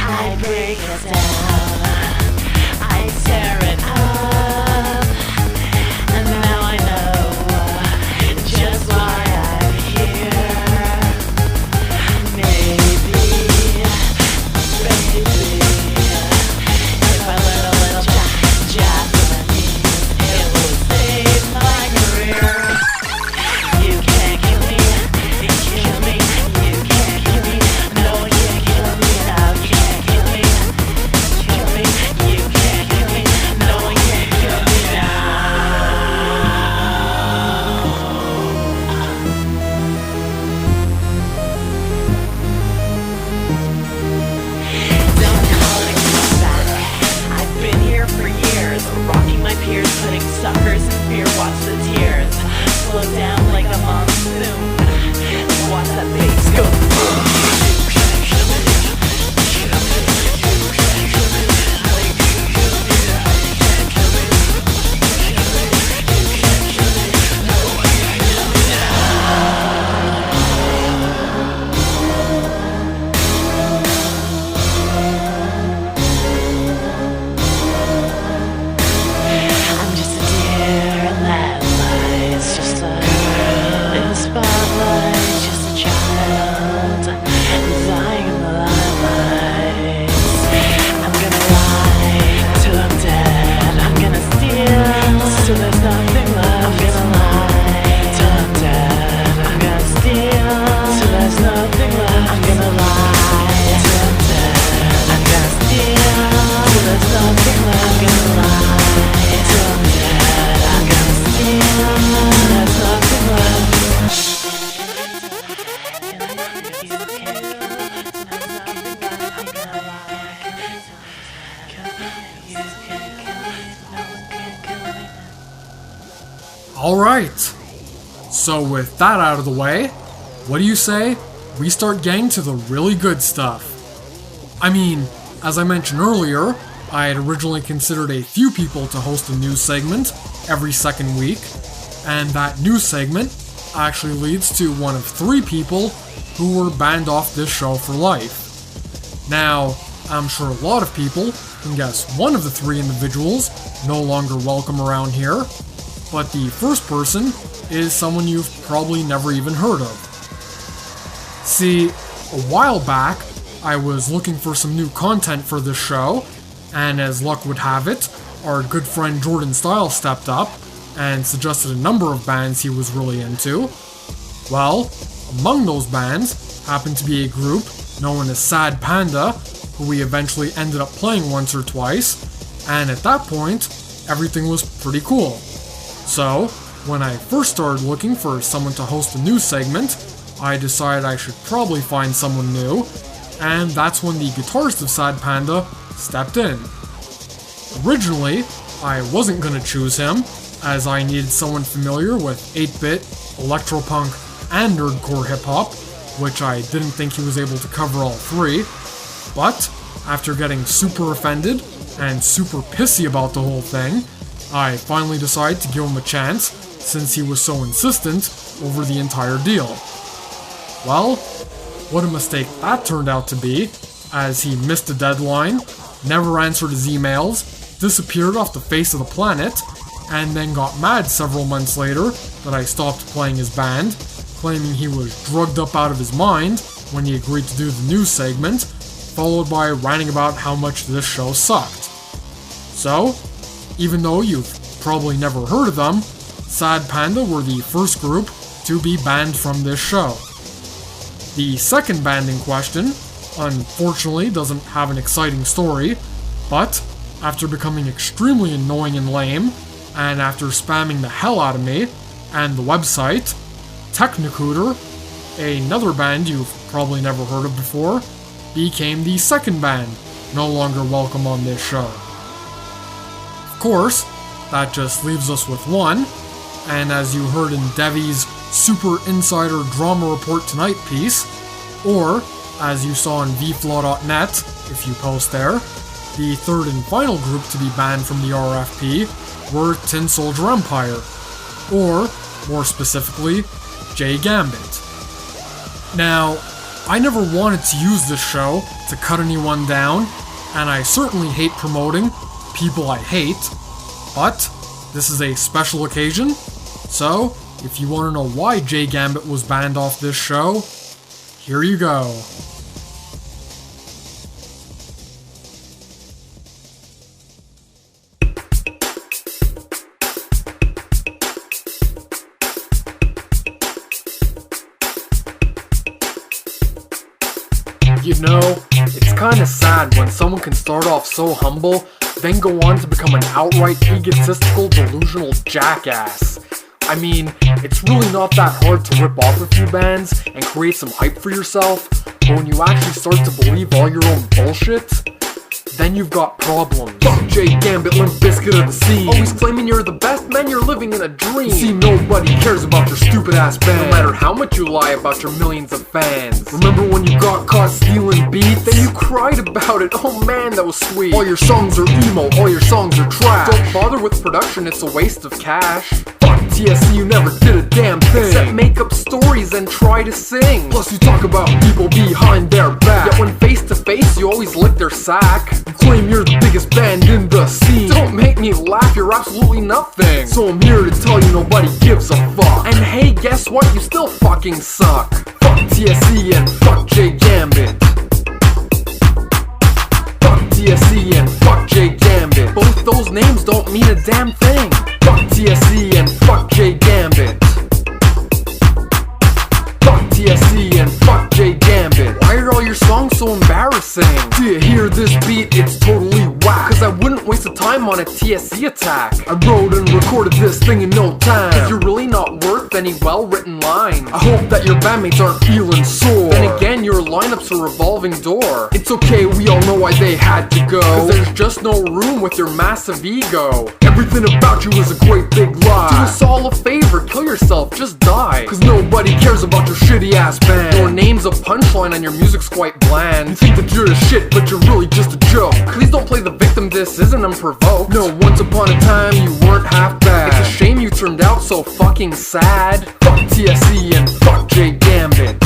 Speaker 12: I break us down.
Speaker 13: here, watch the tears slow down like a monsoon. Watch that bass go boom.
Speaker 6: Alright, so with that out of the way, what do you say we start getting to the really good stuff? I mean, as I mentioned earlier, I had originally considered a few people to host a news segment every second week, and that news segment actually leads to one of 3 people who were banned off this show for life. Now, I'm sure a lot of people can guess one of the 3 individuals no longer welcome around here, but the first person is someone you've probably never even heard of. See, a while back, I was looking for some new content for this show, and as luck would have it, our good friend Jordan Stiles stepped up and suggested a number of bands he was really into. Well, among those bands happened to be a group known as Sad Panda, who we eventually ended up playing once or twice, and at that point, everything was pretty cool. So, when I first started looking for someone to host a news segment, I decided I should probably find someone new, and that's when the guitarist of Sad Panda stepped in. Originally, I wasn't gonna choose him, as I needed someone familiar with 8-bit, electropunk, and nerdcore hip-hop, which I didn't think he was able to cover all 3, but after getting super offended and super pissy about the whole thing, I finally decided to give him a chance since he was so insistent over the entire deal. Well, what a mistake that turned out to be, as he missed the deadline, never answered his emails, disappeared off the face of the planet, and then got mad several months later that I stopped playing his band, claiming he was drugged up out of his mind when he agreed to do the news segment, followed by ranting about how much this show sucked. So, even though you've probably never heard of them, Sad Panda were the first group to be banned from this show. The second band in question, unfortunately, doesn't have an exciting story, but after becoming extremely annoying and lame, and after spamming the hell out of me and the website, Technicooter, another band you've probably never heard of before, became the second band no longer welcome on this show. Of course, that just leaves us with one, and as you heard in Devi's Super Insider Drama Report Tonight piece, or as you saw on vflaw.net, if you post there, the third and final group to be banned from the RFP were Tin Soldier Empire, or, more specifically, J Gambit. Now, I never wanted to use this show to cut anyone down, and I certainly hate promoting people I hate, but this is a special occasion, so if you want to know why J Gambit was banned off this show, here you go. You know, it's kinda sad when someone can start off so humble, then go on to become an outright egotistical, delusional jackass. I mean, it's really not that hard to rip off a few bands and create some hype for yourself, but when you actually start to believe all your own bullshit,
Speaker 14: then you've got problems. Fuck Jay Gambit, Limp Bizkit of the scene. Always claiming you're the best, man, you're living in a dream. See, nobody cares about your stupid ass band, no matter how much you lie about your millions of fans. Remember when you got caught stealing beats? Then you cried about it, oh man, that was sweet. All your songs are emo, all your songs are trash. Don't bother with production, it's a waste of cash. Fuck TSC, you never did a damn thing except make up stories and try to sing. Plus you talk about people behind their back, yet when face to face you always lick their sack. You claim you're the biggest band in the scene. Don't make me laugh, you're absolutely nothing. So I'm here to tell you nobody gives a fuck. And hey, guess what? You still fucking suck. Fuck TSC and fuck Jay Gambit. Fuck TSC and fuck Jay Gambit. Both those names don't mean a damn thing. Fuck TSC and fuck Jay Gambit. Fuck TSC and fuck Jay Gambit. Why are all your songs so embarrassing? Do you hear this beat? It's totally whack. Cause I wouldn't waste the time on a TSC attack. I wrote and recorded this thing in no time. Cause you're really not worth any well-written lines. I hope that your bandmates aren't feeling sore. Then again, your lineup's a revolving door. It's okay, we all know why they had to go. Cause there's just no room with your massive ego. Everything about you is a great big lie. Do us all a favor, kill yourself, just die. Cause nobody cares about your shitty ass band. Your name's a punchline and your music's quite bland. You think that you're the shit, but you're really just a joke. Please don't play the victim, this isn't unprovoked. No, once upon a time you weren't half bad. It's a shame you turned out so fucking sad. Fuck TSC and fuck Jay Gambit.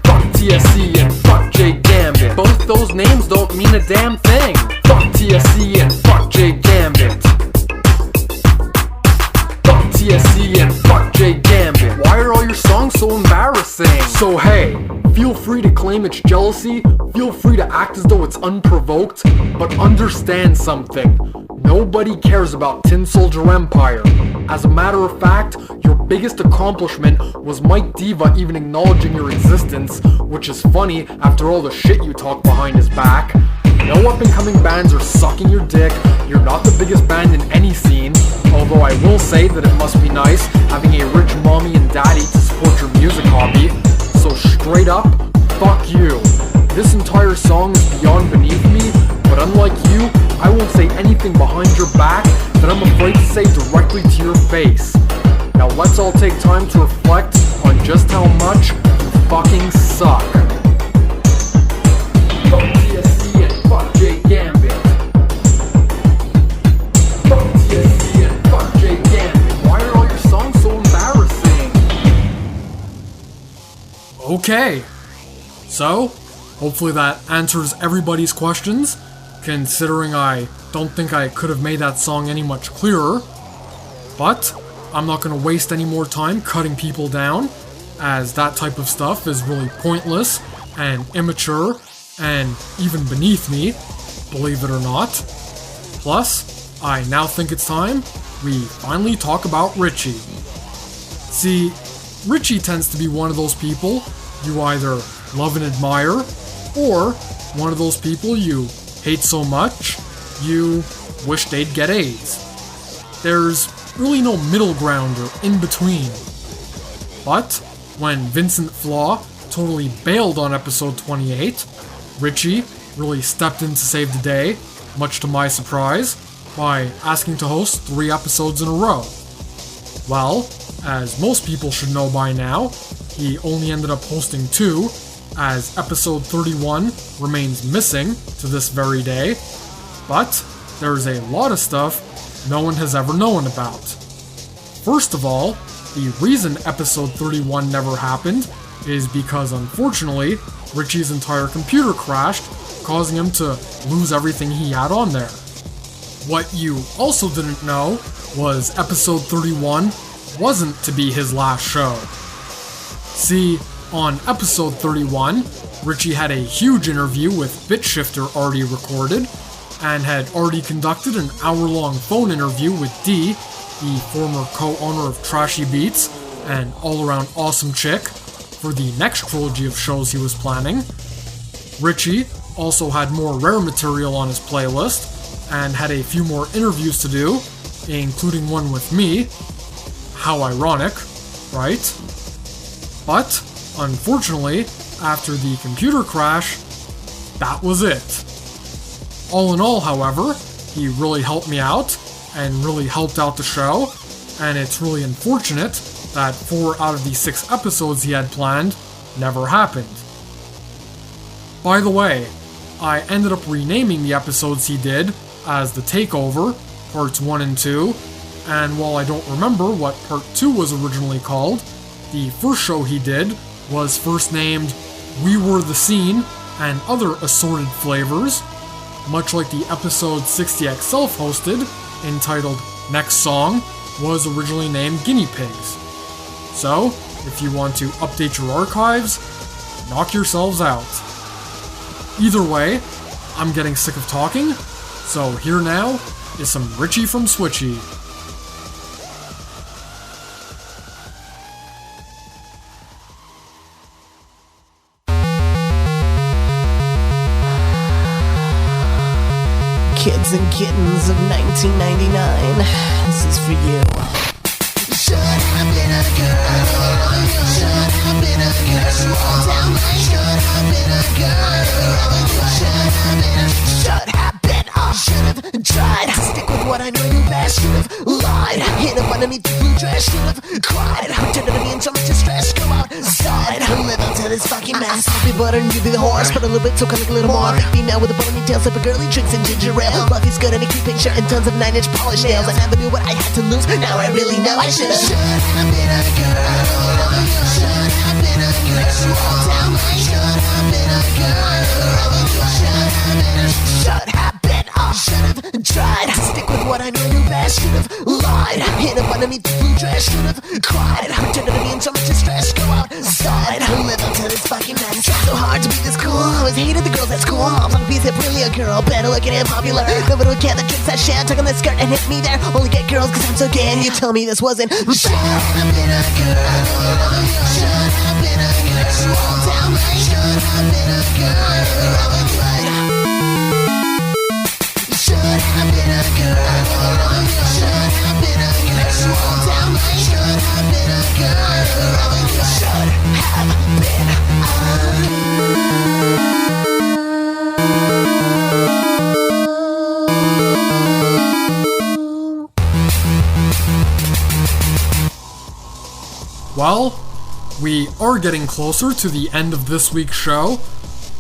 Speaker 14: Fuck TSC and fuck Jay Gambit. Both those names don't mean a damn thing. Fuck TSC and fuck Jay Gambit. Fuck TSC and fuck Jay Gambit. Why are all your songs so embarrassing? So hey, feel free to claim it's jealousy, feel free to act as though it's unprovoked, but understand something. Nobody cares about Tin Soldier Empire. As a matter of fact, your biggest accomplishment was Mike Diva even acknowledging your existence, which is funny after all the shit you talk behind his back. No up-and-coming bands are sucking your dick, you're not the biggest band in any scene, although I will say that it must be nice having a rich mommy and daddy to support your music hobby. So straight up, fuck you. This entire song is beyond beneath me, but unlike you, I won't say anything behind your back that I'm afraid to say directly to your face. Now let's all take time to reflect on just how much you fucking suck. Fuck TSC and fuck Jay Gambit. Fuck TSC and fuck Jay Gambit. Why are all your songs so embarrassing?
Speaker 6: Okay, so hopefully that answers everybody's questions, considering I don't think I could have made that song any much clearer. But I'm not going to waste any more time cutting people down, as that type of stuff is really pointless and immature and even beneath me, believe it or not. Plus, I now think it's time we finally talk about Richie. See, Richie tends to be one of those people you either love and admire, or one of those people you hate so much you wish they'd get AIDS. There's really no middle ground or in between. But when Vincent Flaw totally bailed on episode 28, Richie really stepped in to save the day, much to my surprise, by asking to host 3 episodes in a row. Well, as most people should know by now, he only ended up hosting 2, as episode 31 remains missing to this very day, but there's a lot of stuff no one has ever known about. First of all, the reason episode 31 never happened is because, unfortunately, Richie's entire computer crashed, causing him to lose everything he had on there. What you also didn't know was episode 31 wasn't to be his last show. See, on episode 31, Richie had a huge interview with BitShifter already recorded, and had already conducted an hour-long phone interview with Dee, the former co-owner of Trashy Beats, and all-around awesome chick, for the next trilogy of shows he was planning. Richie also had more rare material on his playlist, and had a few more interviews to do, including one with me. How ironic, right? But, unfortunately, after the computer crash, that was it. All in all, however, he really helped me out, and really helped out the show, and it's really unfortunate that 4 out of the 6 episodes he had planned never happened. By the way, I ended up renaming the episodes he did as The Takeover, Parts 1 and 2, and while I don't remember what Part 2 was originally called, the first show he did was first named We Were the Scene and Other Assorted Flavors, much like the episode 60X self-hosted, entitled Next Song, was originally named Guinea Pigs. So, if you want to update your archives, knock yourselves out. Either way, I'm getting sick of talking, so here now is some Richie from Switchy.
Speaker 7: Kids and kittens of 1999, this is for you. Should have been a girl. Should have been a girl. Down my should have been a girl. Should have been a. Should have been a. Should have tried to stick with what I knew I knew best. Should have lied. Hid up underneath the blue dress. Should have cried. Pretended to be in so much distress. Go outside. Live up to this fucking mess. Be butter and you be the horse. Put a little bit so kind of a little more. Female with a bony tail. Sip of girly drinks and ginger ale. Buffy's good and a keeping shirt and tons of 9-inch polished nails. I never knew what I had to lose. Now I really know I should have. Should have been a girl. Should have been a girl. Down my should have been a girl. Should have been a. Should have been a. Should have tried to stick with what I knew I knew best. Should have lied. Hid up underneath the blue dress. Should have cried. Pretended to be in so much distress. Go outside. Live up to this fucking mess. Tried so hard to be this cool. Always hated the girls at school. I'm on a piece of brilliant girl. Better looking and popular. Nobody would care that drinks that shit. Tuck on the skirt and hit me there. Only get girls cause I'm so gay. And you tell me this wasn't. Should have been a girl. Should have been a girl. Down my should have been a girl. Should have been a girl. Should have been a girl. Down my should have been a girl. Should have been a.
Speaker 6: Well, we are getting closer to the end of this week's show,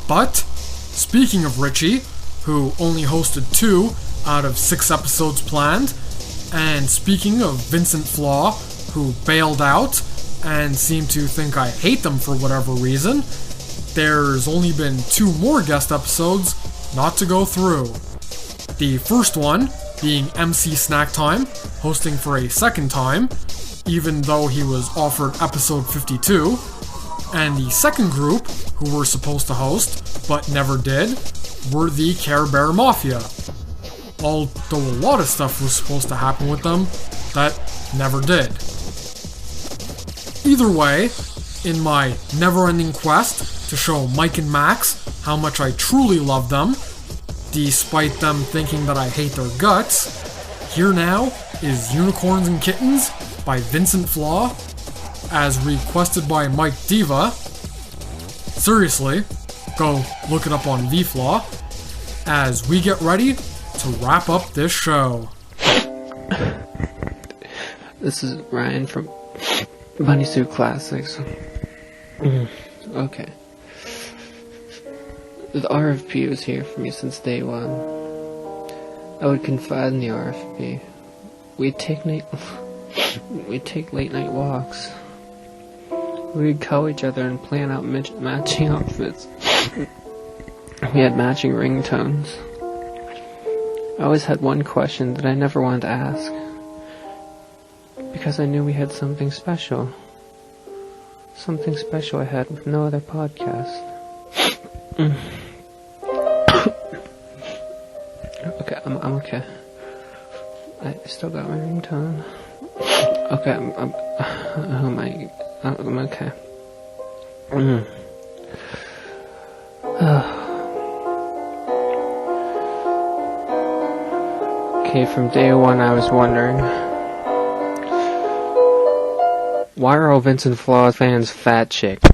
Speaker 6: but speaking of Richie, who only hosted 2 out of 6 episodes planned, and speaking of Vincent Flaw, who bailed out and seemed to think I hate them for whatever reason, there's only been 2 more guest episodes not to go through. The first one being MC Snack Time, hosting for a second time, even though he was offered episode 52, and the second group, who were supposed to host, but never did, were the Care Bear Mafia. Although a lot of stuff was supposed to happen with them, that never did. Either way, in my never-ending quest to show Mike and Max how much I truly love them, despite them thinking that I hate their guts, here now is Unicorns and Kittens by Vincent Flaw, as requested by Mike Diva. Seriously, go look it up on VFlaw, as we get ready to wrap up this show.
Speaker 16: This is Ryan from Bunny Suit Classics. Okay. The RFP was here for me since day one. I would confide in the RFP. We'd take late night walks. We'd call each other and plan out matching outfits. We had matching ringtones. I always had one question that I never wanted to ask. Because I knew we had something special. Something special I had with no other podcast. Okay, I'm okay. I still got my ringtone. Okay, I'm okay. Okay, from day one I was wondering, why are all Vincent Flaw fans fat chicks?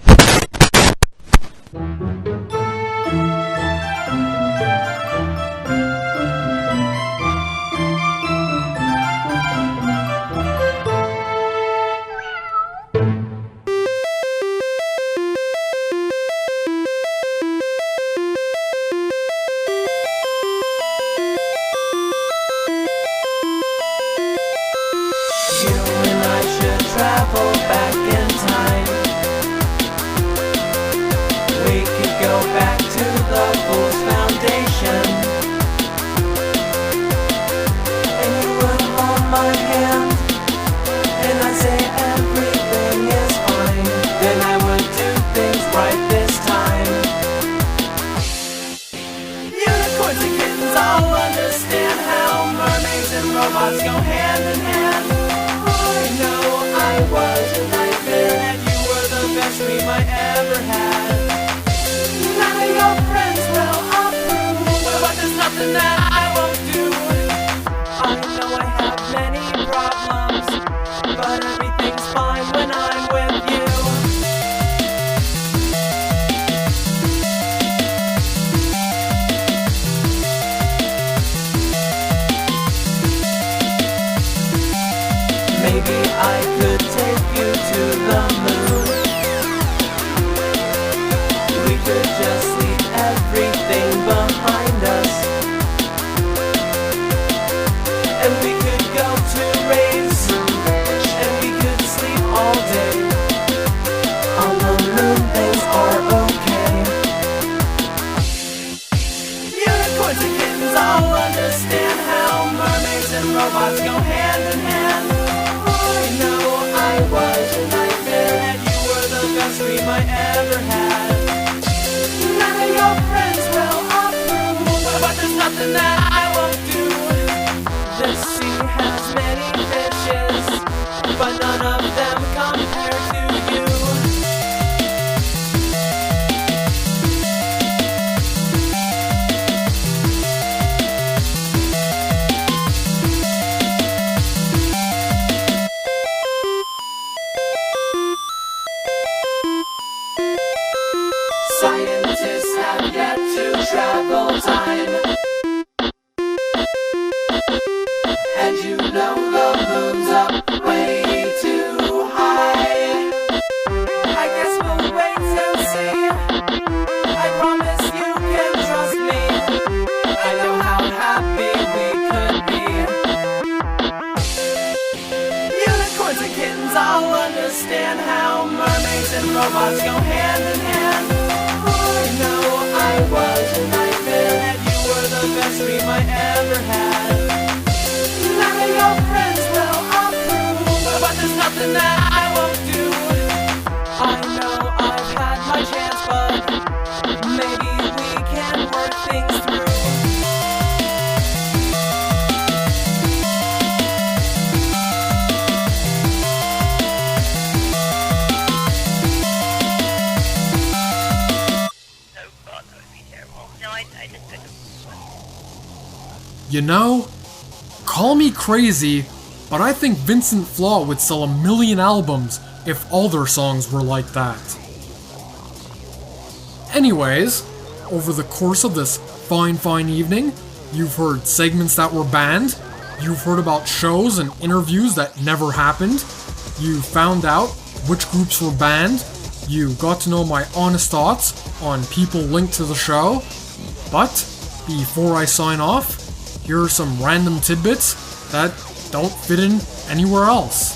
Speaker 7: the fool's foundation. And you would hold my hand, and I say everything is fine. Then I would do things right this time. Unicorns and kittens all understand how mermaids and robots go hand in hand. I know I was a nightmare, and you were the best dream I ever had. None of your friends will approve, but there's nothing that I won't do. I know I have many problems, but everything's fine when I'm with you. Maybe I could take you to the moon. We could just leave everything behind us, and we could go to raves, and we could sleep all day. On the moon things are okay. Unicorns and kittens all understand how mermaids and robots go hand in hand. I know I was a nightmare, and you were the best dream I ever had. None of your friends will approve, but there's nothing that I won't do. The sea has many fishes, but none of them compare to you. Scientists have yet to travel time, and you know the moon's up way too high. I guess we'll wait and see. I promise you can trust me. I know how happy we could be. Unicorns and kittens all understand how mermaids and robots go hand in hand. I know I was a nightmare, and you were the best dream I ever had. None of your friends will approve, but there's nothing that I won't do. I know I've had my chance, but maybe we can work things through.
Speaker 6: You know, call me crazy, but I think Vincent Flaw would sell 1 million albums if all their songs were like that. Anyways, over the course of this fine evening, you've heard segments that were banned, you've heard about shows and interviews that never happened, you found out which groups were banned, you got to know my honest thoughts on people linked to the show, but before I sign off, here are some random tidbits that don't fit in anywhere else.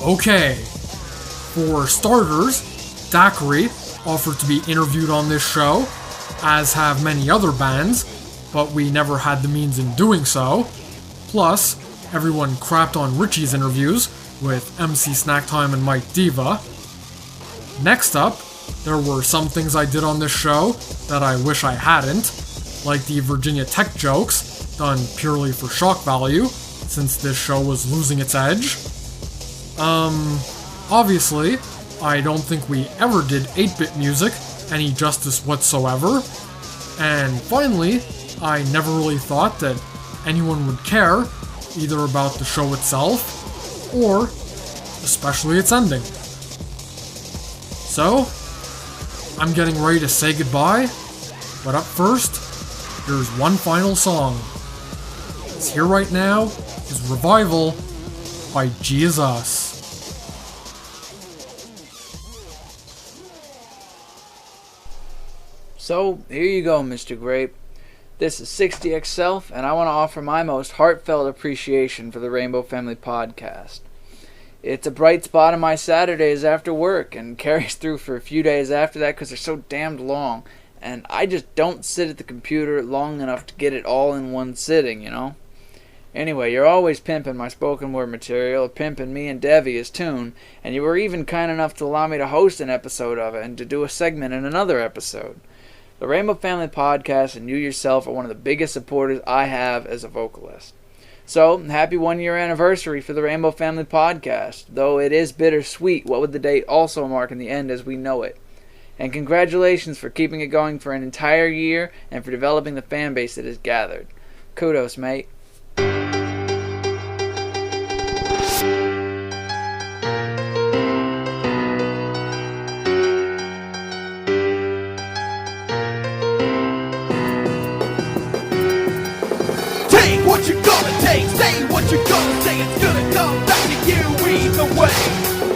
Speaker 6: Okay, for starters, Daiquiri offered to be interviewed on this show, as have many other bands, but we never had the means in doing so. Plus, everyone crapped on Richie's interviews with MC Snacktime and Mike Diva. Next up, there were some things I did on this show that I wish I hadn't, like the Virginia Tech jokes, done purely for shock value, since this show was losing its edge. Obviously, I don't think we ever did 8-bit music any justice whatsoever. And finally, I never really thought that anyone would care, either about the show itself, or especially its ending. So, I'm getting ready to say goodbye, but up first, there's one final song. It's here right now, is Revival by Jesus.
Speaker 17: So, here you go, Mr. Grape. This is 60X Self, and I want to offer my most heartfelt appreciation for the Rainbow Family Podcast. It's a bright spot on my Saturdays after work, and carries through for a few days after that because they're so damned long. and I just don't sit at the computer long enough to get it all in one sitting, you know? Anyway, you're always pimping my spoken word material, pimping me and Devi as Tune, and you were even kind enough to allow me to host an episode of it and to do a segment in another episode. The Rainbow Family Podcast and you yourself are one of the biggest supporters I have as a vocalist. So, happy 1 year anniversary for the Rainbow Family Podcast. Though it is bittersweet, what would the date also mark in the end as we know it? And congratulations for keeping it going for an entire year and for developing the fan base it has gathered. Kudos, mate.
Speaker 5: Take what you're gonna take, say what you're gonna say. It's gonna come back to you either way.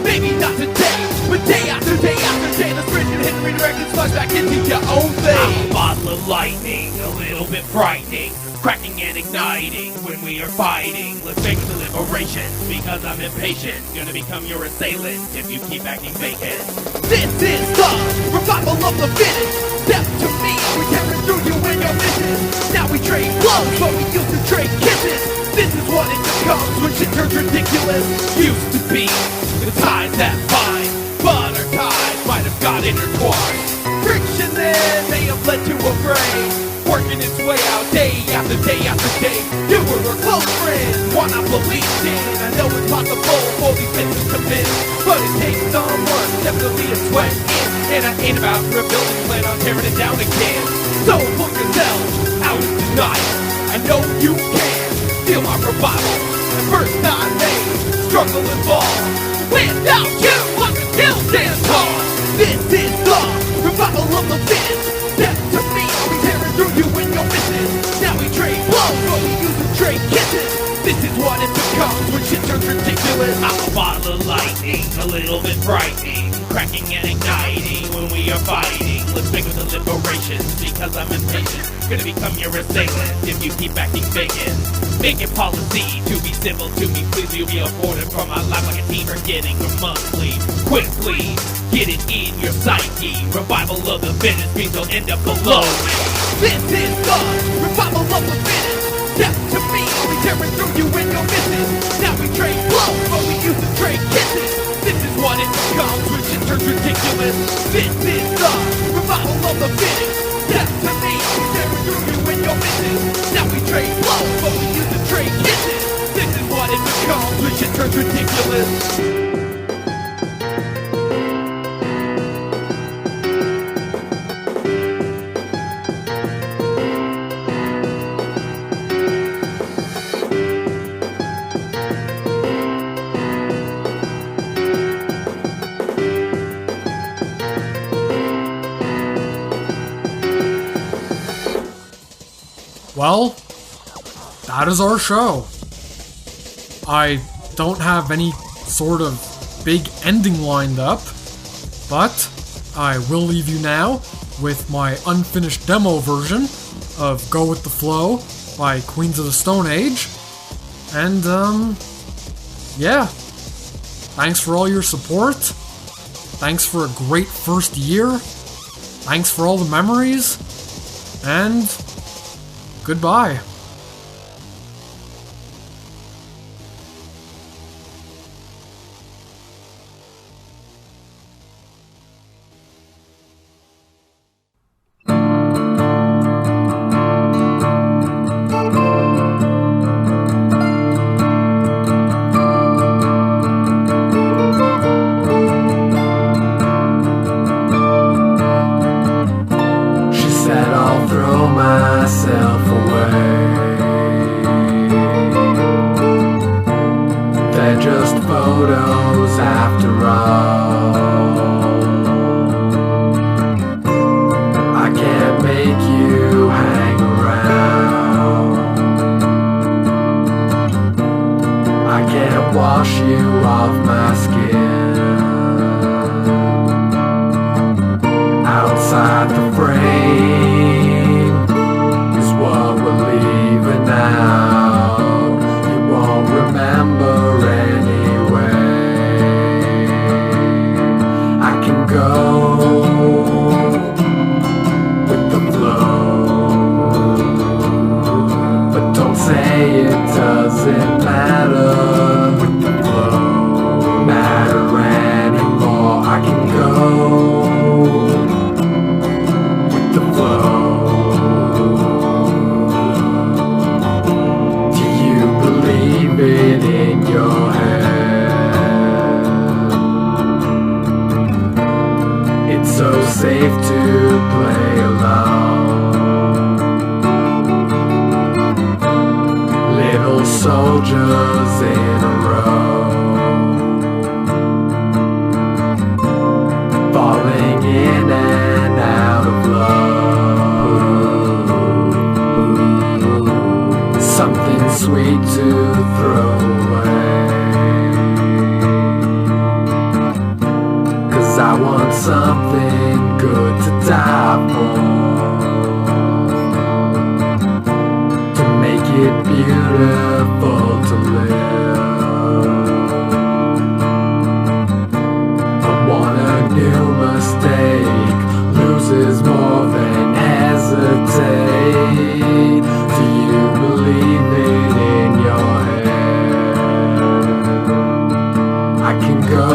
Speaker 5: Maybe not today, but day after day after day. Let's bridge and hit redirection, splash back into your own thing.
Speaker 3: I'm a bottle of lightning, a little bit frightening, cracking and igniting when we are fighting. Let's make the liberation, because I'm impatient. Gonna become your assailant if you keep acting vacant.
Speaker 5: This is the revival of the fittest. Step to me, we tearing through you and your misses. Now we trade blows, but we used to trade kisses. This is what it becomes when shit turns ridiculous.
Speaker 3: Used to be the ties that bind, but our ties might have got intertwined.
Speaker 5: Friction then may have led to a fray, working its way out day after day after day. You were a close friend, one I believed in. I know it's possible for these things to miss, but it takes someone definitely a sweat in.
Speaker 3: And I ain't about rebuilding, plan on tearing it down again.
Speaker 5: So pull yourself out of denial. I know you can feel my revival. The first time made, struggle and fall. Without you, I can still stand tall. This is the revival of the fittest. Step to me, we tearing through you and your misses. Now we trade blows, but we used to trade kisses. This is what it becomes when shit turns ridiculous.
Speaker 3: I'm a bottle of lightning, a little bit frightening, cracking and igniting when we are fighting. Let's make it the liberation, because I'm impatient. Gonna become your assailant if you keep acting vacant. Make it policy to be civil to me, please. You'll be afforded from my life like a team or getting a monthly. Quickly, get it in your psyche. Revival of the fittest means you'll end up below me.
Speaker 5: This is the revival of the fittest. Step to me, we tearing through you and your misses. Now we trade blows, but we used to trade kisses. This is what it becomes when shit turns ridiculous. This is the revival of the fittest. Step to me, we tearing through you and your misses. Now we trade blows, but we used to trade kisses. This is what it becomes when shit turns ridiculous.
Speaker 6: Well, that is our show. I don't have any sort of big ending lined up, but I will leave you now with my unfinished demo version of Go With The Flow by Queens of the Stone Age. And, yeah. Thanks for all your support. Thanks for a great first year. Thanks for all the memories. And goodbye.
Speaker 14: sweet to throw away. 'Cause I want something good to die for, to make it beautiful to live. I want a new mistake, loses more than hesitate. Do you believe it in your head? I can go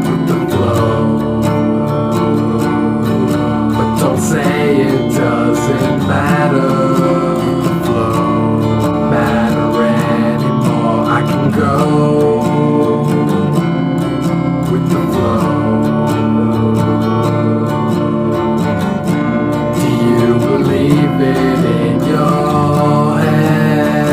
Speaker 14: with the flow, but don't say it doesn't matter. The flow matter anymore. I can go with the flow. Do you believe it in your head?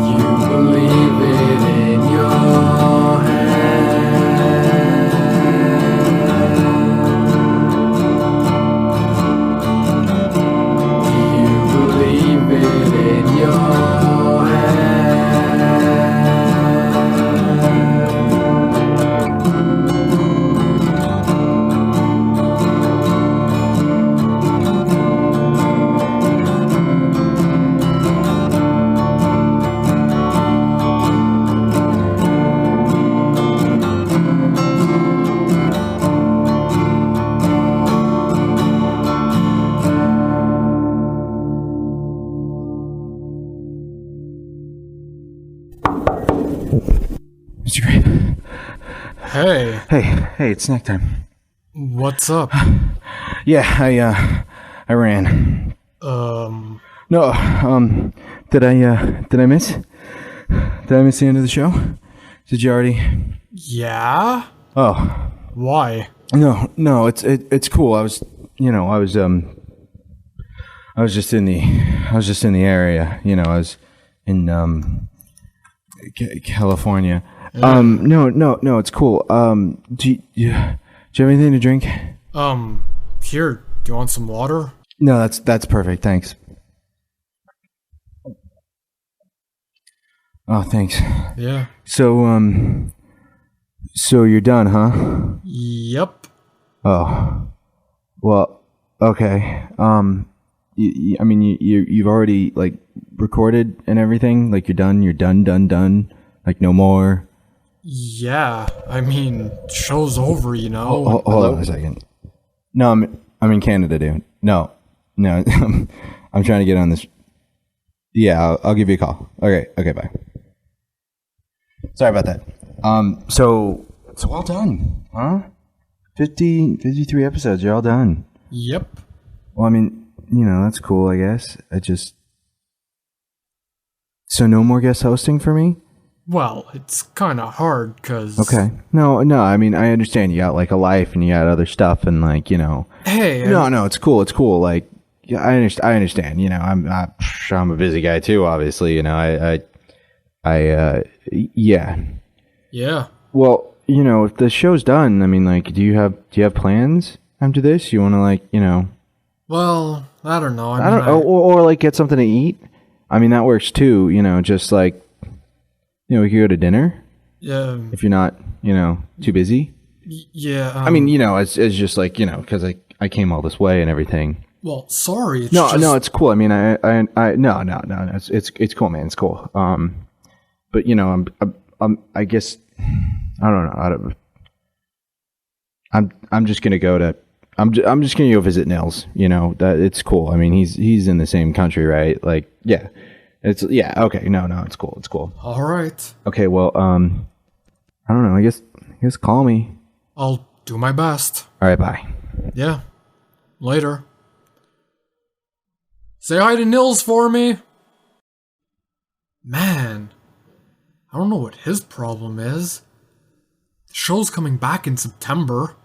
Speaker 14: Do you believe it in your head? Do you believe it in your
Speaker 18: Mr. Grape.
Speaker 6: Hey.
Speaker 18: Hey, it's snack time.
Speaker 6: What's up?
Speaker 18: Yeah, I ran. No, did I miss? Did I miss the end of the show? Did you already?
Speaker 6: Yeah?
Speaker 18: Oh.
Speaker 6: Why?
Speaker 18: No, it's cool. I was just in the area, I was in, California.
Speaker 6: Yeah.
Speaker 18: No, it's cool. Do you have anything to drink?
Speaker 6: Here, do you want some water?
Speaker 18: No, that's perfect, thanks. Oh, thanks.
Speaker 6: Yeah.
Speaker 18: So you're done, huh?
Speaker 6: Yep.
Speaker 18: Oh. Well, okay. You've already, like, recorded and everything? Like, you're done? Like, no more?
Speaker 6: Yeah, show's over,
Speaker 18: Hold on a second. No, I'm in Canada, dude. No, I'm trying to get on this. Yeah, I'll give you a call. Okay, bye. Sorry about that. So all done, huh? 53 episodes, you're all done.
Speaker 6: Yep.
Speaker 18: Well, that's cool, I guess. So no more guest hosting for me?
Speaker 6: Well, it's kind of hard, because...
Speaker 18: Okay. No, I understand you got, like, a life and you got other stuff and, like,
Speaker 6: Hey...
Speaker 18: No, it's cool. Like, yeah, I understand, I'm a busy guy, too, obviously, yeah.
Speaker 6: Yeah.
Speaker 18: Well, if the show's done, do you have plans after this? You want to, like,
Speaker 6: Well, I don't know.
Speaker 18: Or like, get something to eat? That works, too, just, like... we could go to dinner.
Speaker 6: Yeah.
Speaker 18: If you're not, too busy.
Speaker 6: Yeah.
Speaker 18: It's just like, because I came all this way and everything.
Speaker 6: Well, sorry.
Speaker 18: No, it's cool. No, it's cool, man. It's cool. But I guess, I don't know. I'm just gonna go to. I'm just gonna go visit Nils. That it's cool. He's in the same country, right? Like, yeah. Okay. No, it's cool.
Speaker 6: All right.
Speaker 18: Okay, well, I don't know. I guess call me.
Speaker 6: I'll do my best.
Speaker 18: All right, bye.
Speaker 6: Yeah. Later. Say hi to Nils for me. Man, I don't know what his problem is. The show's coming back in September.